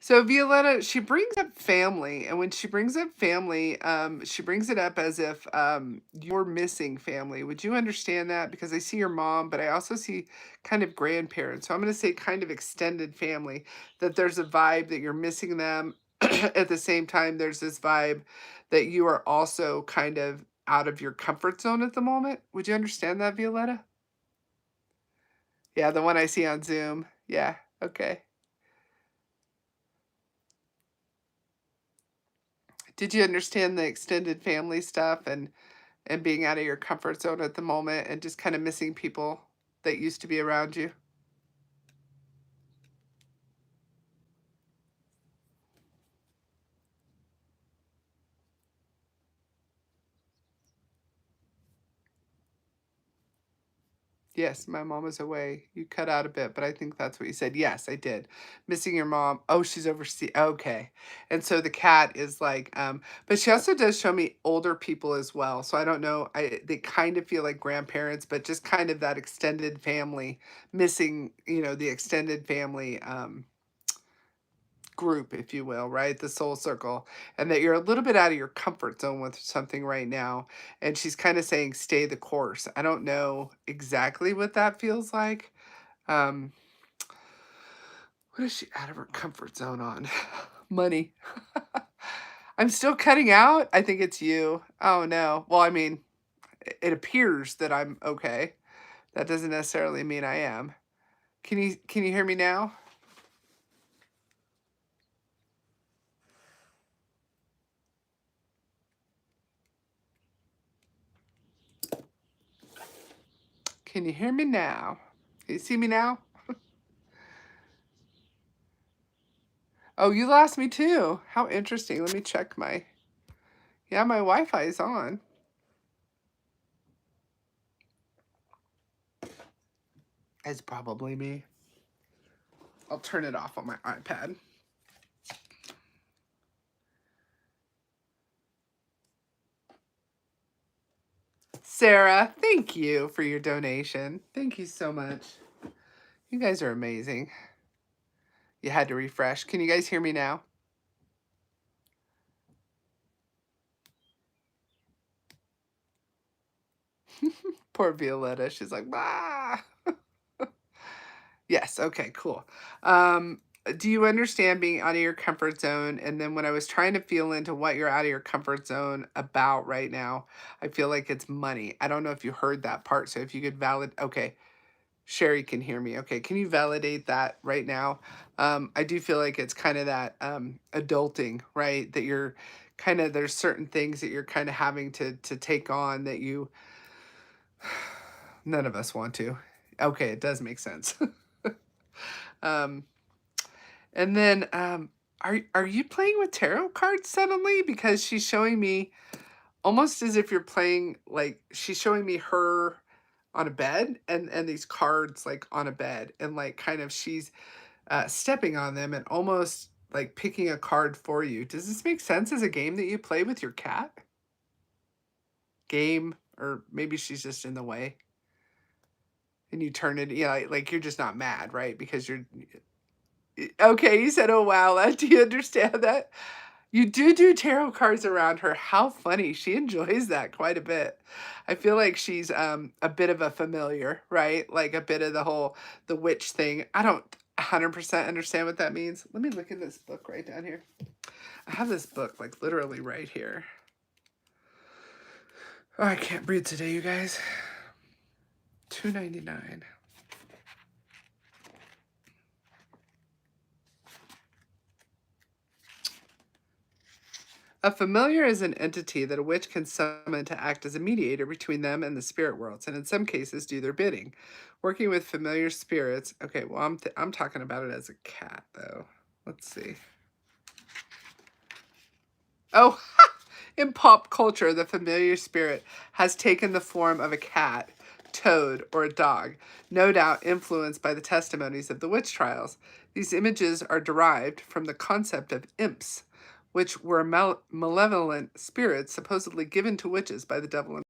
So Violetta, she brings up family, and when she brings up family, she brings it up as if you're missing family. Would you understand that? Because I see your mom, but I also see kind of grandparents. So I'm going to say kind of extended family, that there's a vibe that you're missing them. At the same time, there's this vibe that you are also kind of out of your comfort zone at the moment. Would you understand that, Violetta? Yeah, the one I see on Zoom. Yeah, okay. Did you understand the extended family stuff and being out of your comfort zone at the moment and just kind of missing people that used to be around you? Yes, my mom was away. You cut out a bit, but I think that's what you said. Yes, I did. Missing your mom. Oh, she's overseas. Okay. And so the cat is like, but she also does show me older people as well. So I don't know. They kind of feel like grandparents, but just kind of that extended family, missing, the extended family group, if you will, right? The soul circle, and that you're a little bit out of your comfort zone with something right now. And she's kind of saying, stay the course. I don't know exactly what that feels like. Um, what is she out of her comfort zone on? Money. I'm still cutting out. I think it's you. Oh no. Well, I mean, it appears that I'm okay. That doesn't necessarily mean I am. Can you hear me now? Can you hear me now? Can you see me now? Oh, you lost me too. How interesting. Let me check my... Yeah, my Wi-Fi is on. It's probably me. I'll turn it off on my iPad. Sarah, thank you for your donation. Thank you so much. You guys are amazing. You had to refresh. Can you guys hear me now? Poor Violetta. She's like, ah. Yes. Okay, cool. Do you understand being out of your comfort zone? And then when I was trying to feel into what you're out of your comfort zone about right now, I feel like it's money. I don't know if you heard that part. So if you could okay. Sherry can hear me. Okay. Can you validate that right now? I do feel like it's kind of that adulting, right? That you're kind of, there's certain things that you're kind of having to take on that none of us want to. Okay. It does make sense. um, And then, are you playing with tarot cards suddenly? Because she's showing me almost as if you're playing, like she's showing me her on a bed and these cards like on a bed, and like kind of she's stepping on them and almost like picking a card for you. Does this make sense as a game that you play with your cat? Game, or maybe she's just in the way and you turn it, yeah, like you're just not mad, right? Because you're, Okay, you said, "Oh, wow." Do you understand that? You do tarot cards around her. How funny. She enjoys that quite a bit. I feel like she's, a bit of a familiar, right? Like, a bit of the witch thing. I don't 100% understand what that means. Let me look in this book right down here. I have this book, like, literally right here. Oh, I can't breathe today, you guys. $2.99. A familiar is an entity that a witch can summon to act as a mediator between them and the spirit worlds, and in some cases do their bidding. Working with familiar spirits. Okay, well, I'm talking about it as a cat, though. Let's see. Oh, in pop culture, the familiar spirit has taken the form of a cat, toad, or a dog, no doubt influenced by the testimonies of the witch trials. These images are derived from the concept of imps, which were malevolent spirits supposedly given to witches by the devil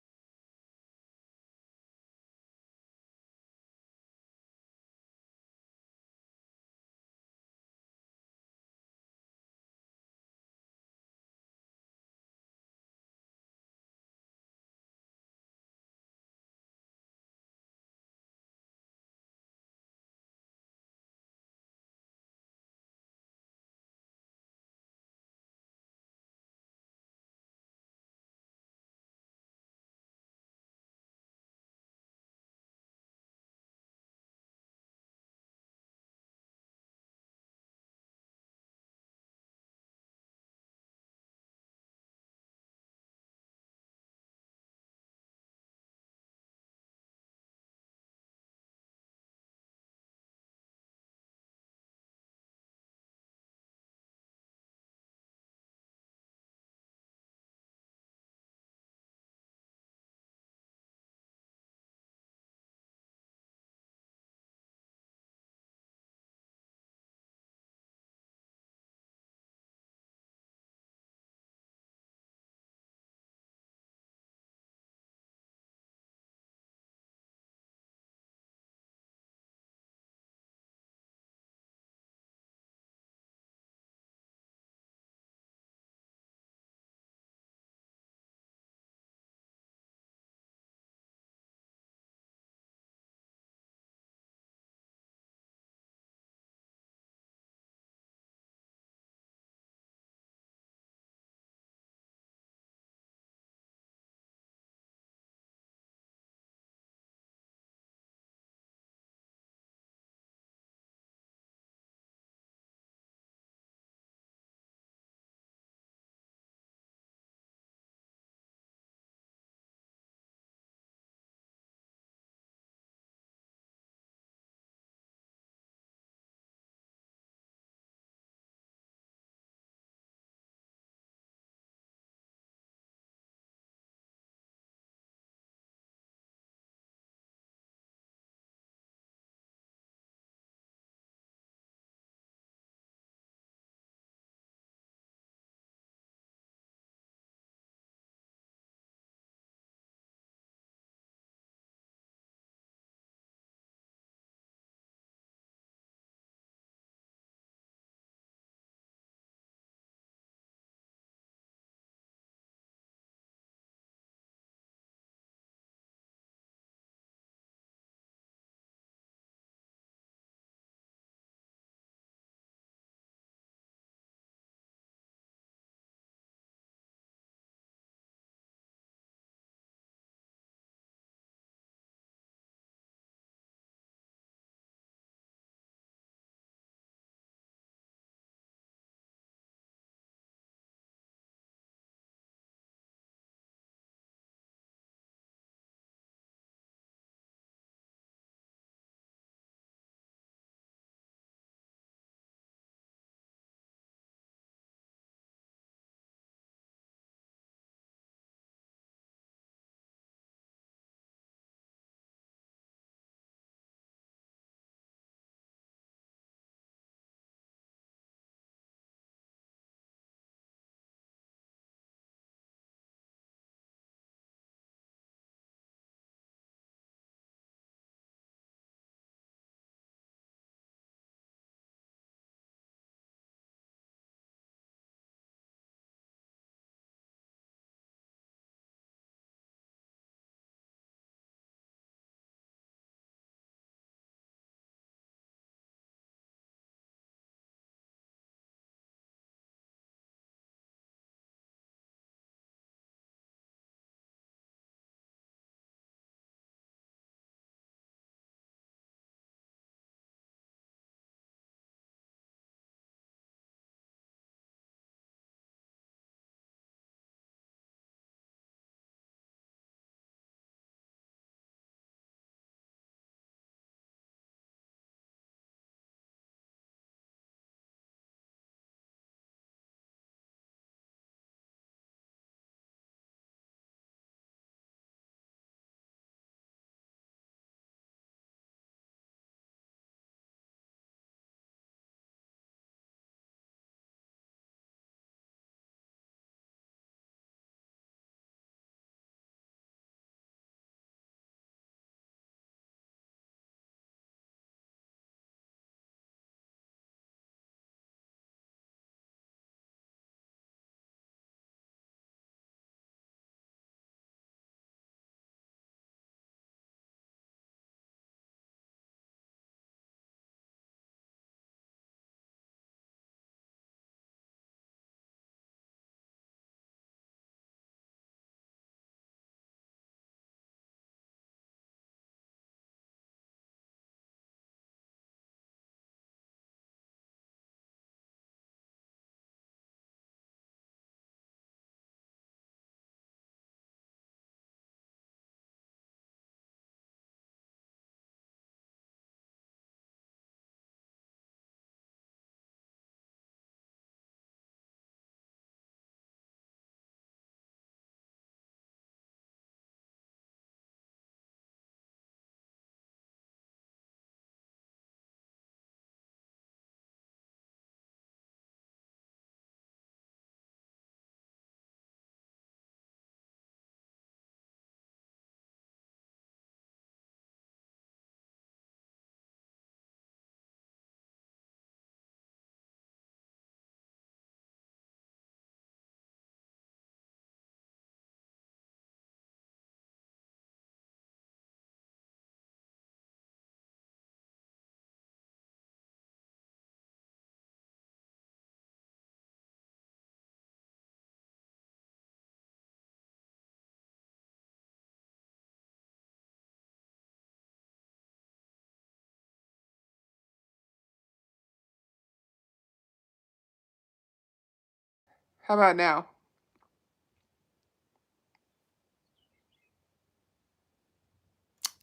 How about now?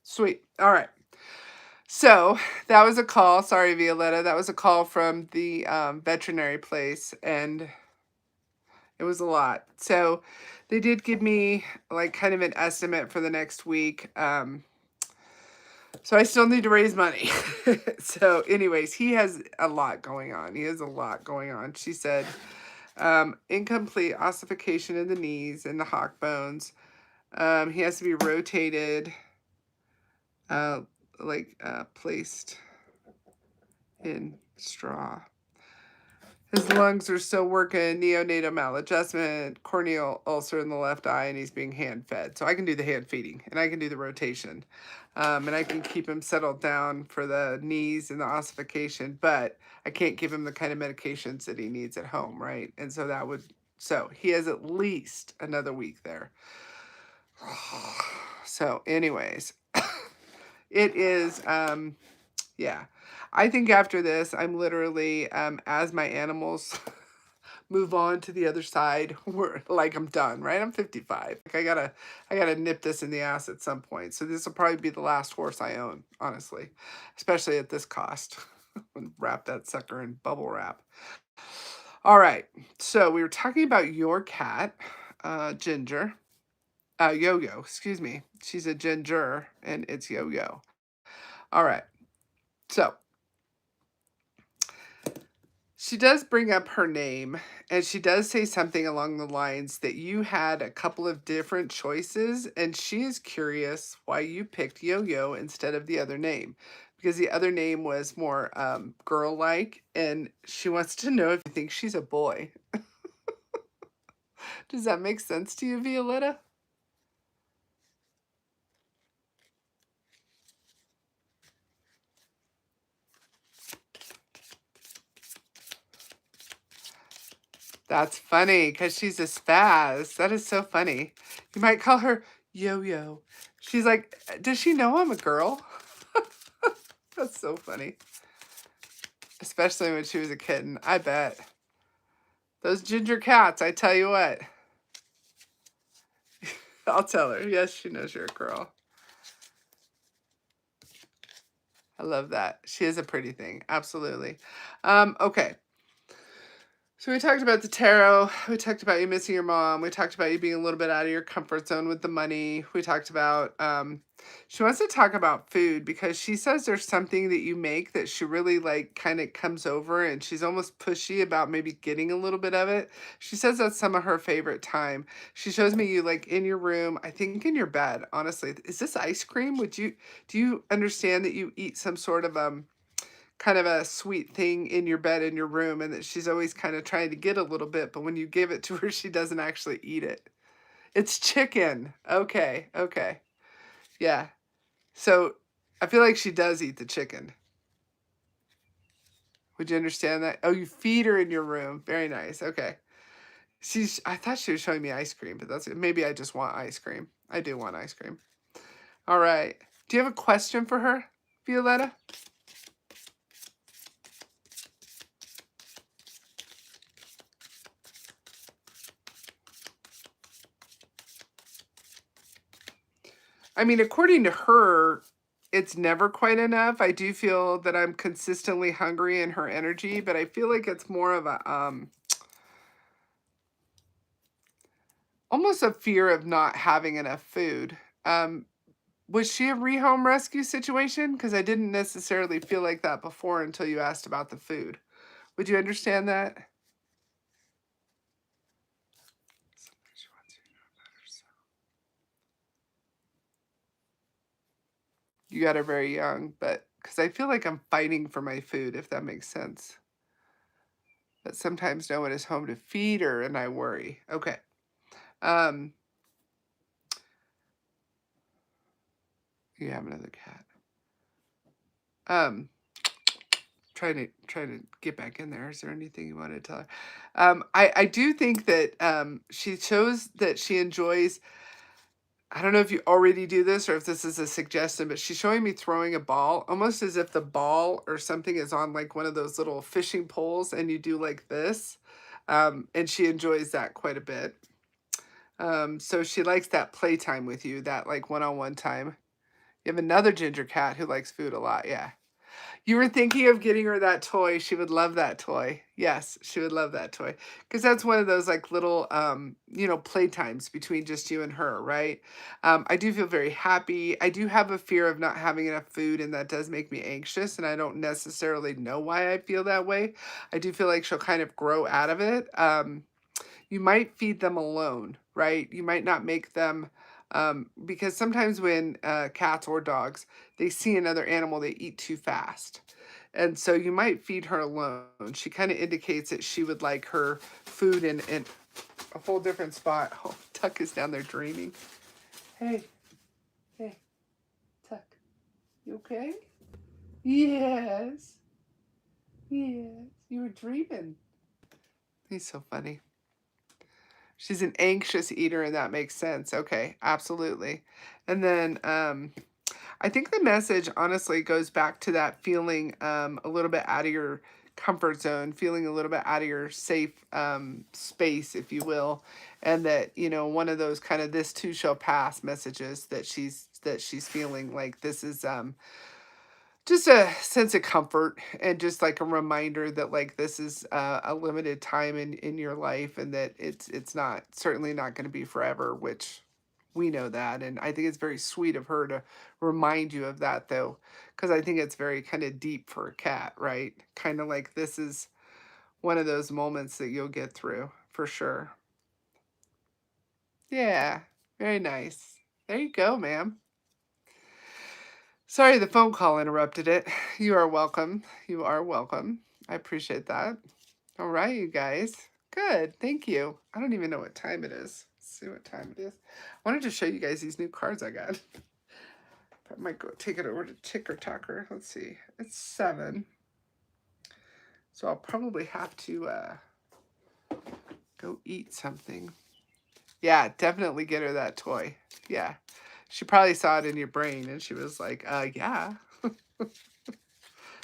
Sweet. All right. So that was a call. Sorry, Violetta. That was a call from the veterinary place, and it was a lot. So they did give me like kind of an estimate for the next week. So I still need to raise money. So, anyways, he has a lot going on. He has a lot going on. She said incomplete ossification in the knees and the hock bones. He has to be rotated, placed in straw. His lungs are still working, neonatal maladjustment, corneal ulcer in the left eye, and he's being hand fed. So I can do the hand feeding, and I can do the rotation. And I can keep him settled down for the knees and the ossification, but I can't give him the kind of medications that he needs at home, right? And so so he has at least another week there. So anyways, it is, yeah. I think after this, I'm literally, as my animals move on to the other side, I'm done, right? I'm 55. Like I gotta nip this in the ass at some point. So this will probably be the last horse I own, honestly, especially at this cost. Wrap that sucker in bubble wrap. All right. So we were talking about your cat, Ginger. Yo-Yo, excuse me. She's a ginger and it's Yo-Yo. All right. So she does bring up her name, and she does say something along the lines that you had a couple of different choices, and she is curious why you picked Yo-Yo instead of the other name, because the other name was more girl-like, and she wants to know if you think she's a boy. Does that make sense to you, Violetta? That's funny, because she's a spaz. That is so funny. You might call her Yo-Yo. She's like, does she know I'm a girl? That's so funny. Especially when she was a kitten, I bet. Those ginger cats, I tell you what. I'll tell her. Yes, she knows you're a girl. I love that. She is a pretty thing. Absolutely. Okay. So we talked about the tarot. We talked about you missing your mom. We talked about you being a little bit out of your comfort zone with the money. We talked about, she wants to talk about food because she says there's something that you make that she really like kind of comes over and she's almost pushy about maybe getting a little bit of it. She says that's some of her favorite time. She shows me you like in your room, I think in your bed, honestly. Is this ice cream? Do you understand that you eat some sort of, kind of a sweet thing in your bed in your room and that she's always kind of trying to get a little bit, but when you give it to her, she doesn't actually eat it. It's chicken. Okay, okay. Yeah. So I feel like she does eat the chicken. Would you understand that? Oh, you feed her in your room. Very nice. Okay. I thought she was showing me ice cream, but that's it. Maybe I just want ice cream. I do want ice cream. All right. Do you have a question for her, Violetta? I mean, according to her, it's never quite enough. I do feel that I'm consistently hungry in her energy, but I feel like it's more of a almost a fear of not having enough food. Was she a rehome rescue situation? Because I didn't necessarily feel like that before until you asked about the food. Would you understand that? You got her very young, but because I feel like I'm fighting for my food, if that makes sense. But sometimes no one is home to feed her, and I worry. Okay. Um, you have another cat. Trying to get back in there. Is there anything you want to tell her? I do think that she shows that she enjoys. I don't know if you already do this or if this is a suggestion, but she's showing me throwing a ball, almost as if the ball or something is on like one of those little fishing poles, and you do like this. And she enjoys that quite a bit. So she likes that playtime with you, that like one-on-one time. You have another ginger cat who likes food a lot. Yeah. You were thinking of getting her that toy. She would love that toy. Yes, she would love that toy. Because that's one of those like little, playtimes between just you and her, right? I do feel very happy. I do have a fear of not having enough food, and that does make me anxious. And I don't necessarily know why I feel that way. I do feel like she'll kind of grow out of it. You might feed them alone, right? You might not make them, because sometimes when cats or dogs, they see another animal, they eat too fast. And so you might feed her alone. She kind of indicates that she would like her food in a whole different spot. Oh, Tuck is down there dreaming. Hey, hey, Tuck, you okay? Yes. Yes, you were dreaming. He's so funny. She's an anxious eater, and that makes sense. Okay, absolutely. And then I think the message honestly goes back to that feeling a little bit out of your comfort zone, feeling a little bit out of your safe space, if you will, and that one of those kind of "this too shall pass" messages that she's feeling like this is just a sense of comfort, and just like a reminder that like this is a limited time in your life, and that it's not, certainly not going to be forever, which we know that. And I think it's very sweet of her to remind you of that, though, because I think it's very kind of deep for a cat, right? Kind of like this is one of those moments that you'll get through for sure. Yeah, very nice. There you go, ma'am. Sorry, the phone call interrupted it. You are welcome. You are welcome. I appreciate that. All right, you guys. Good. Thank you. I don't even know what time it is. Let's see what time it is. I wanted to show you guys these new cards I got. I might go take it over to Ticker Talker. Let's see. It's 7. So I'll probably have to go eat something. Yeah, definitely get her that toy. Yeah. She probably saw it in your brain and she was like, yeah. Let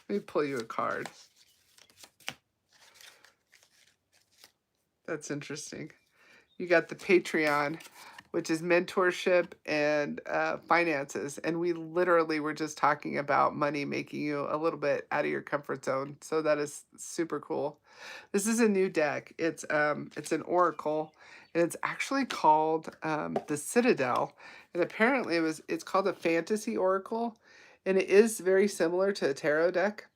me pull you a card. That's interesting. You got the Patreon, which is mentorship and finances. And we literally were just talking about money making you a little bit out of your comfort zone. So that is super cool. This is a new deck. It's an oracle, and it's actually called the Citadel. And apparently it's called a fantasy oracle, and it is very similar to a tarot deck.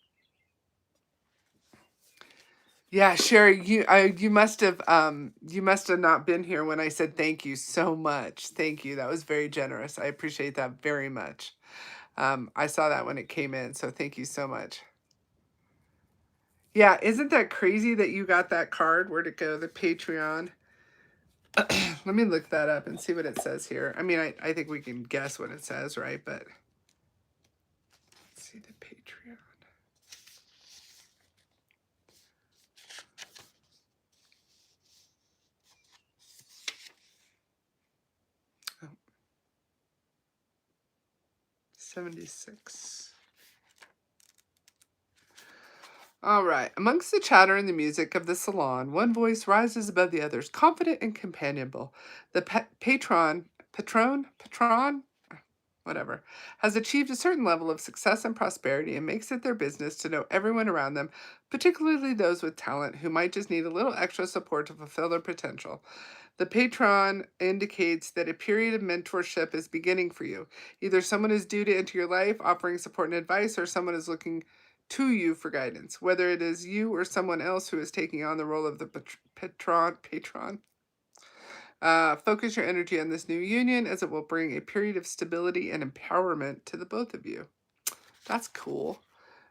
Yeah, Sherry, you must have not been here when I said thank you so much. Thank you. That was very generous. I appreciate that very much. I saw that when it came in, so thank you so much. Yeah, isn't that crazy that you got that card? Where'd it go? The Patreon. Let me look that up and see what it says here. I mean, I think we can guess what it says, right? But let's see the Patreon. Oh, 76. All right. Amongst the chatter and the music of the salon, one voice rises above the others, confident and companionable. The patron, whatever, has achieved a certain level of success and prosperity and makes it their business to know everyone around them, particularly those with talent who might just need a little extra support to fulfill their potential. The patron indicates that a period of mentorship is beginning for you. Either someone is due to enter your life, offering support and advice, or someone is looking to you for guidance. Whether it is you or someone else who is taking on the role of the patron. Focus your energy on this new union, as it will bring a period of stability and empowerment to the both of you. That's cool.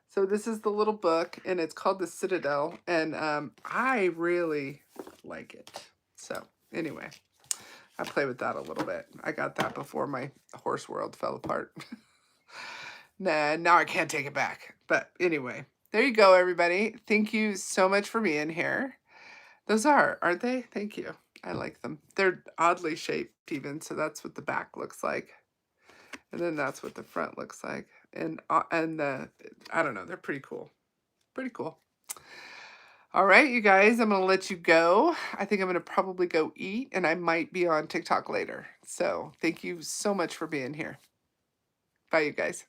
So this is the little book, and it's called The Citadel, and I really like it. So anyway, I play with that a little bit. I got that before my horse world fell apart. Nah, now I can't take it back. But anyway, there you go, everybody. Thank you so much for being here. Those aren't they? Thank you. I like them. They're oddly shaped even, so that's what the back looks like. And then that's what the front looks like. And I don't know, they're pretty cool. Pretty cool. All right, you guys, I'm going to let you go. I think I'm going to probably go eat, and I might be on TikTok later. So thank you so much for being here. Bye, you guys.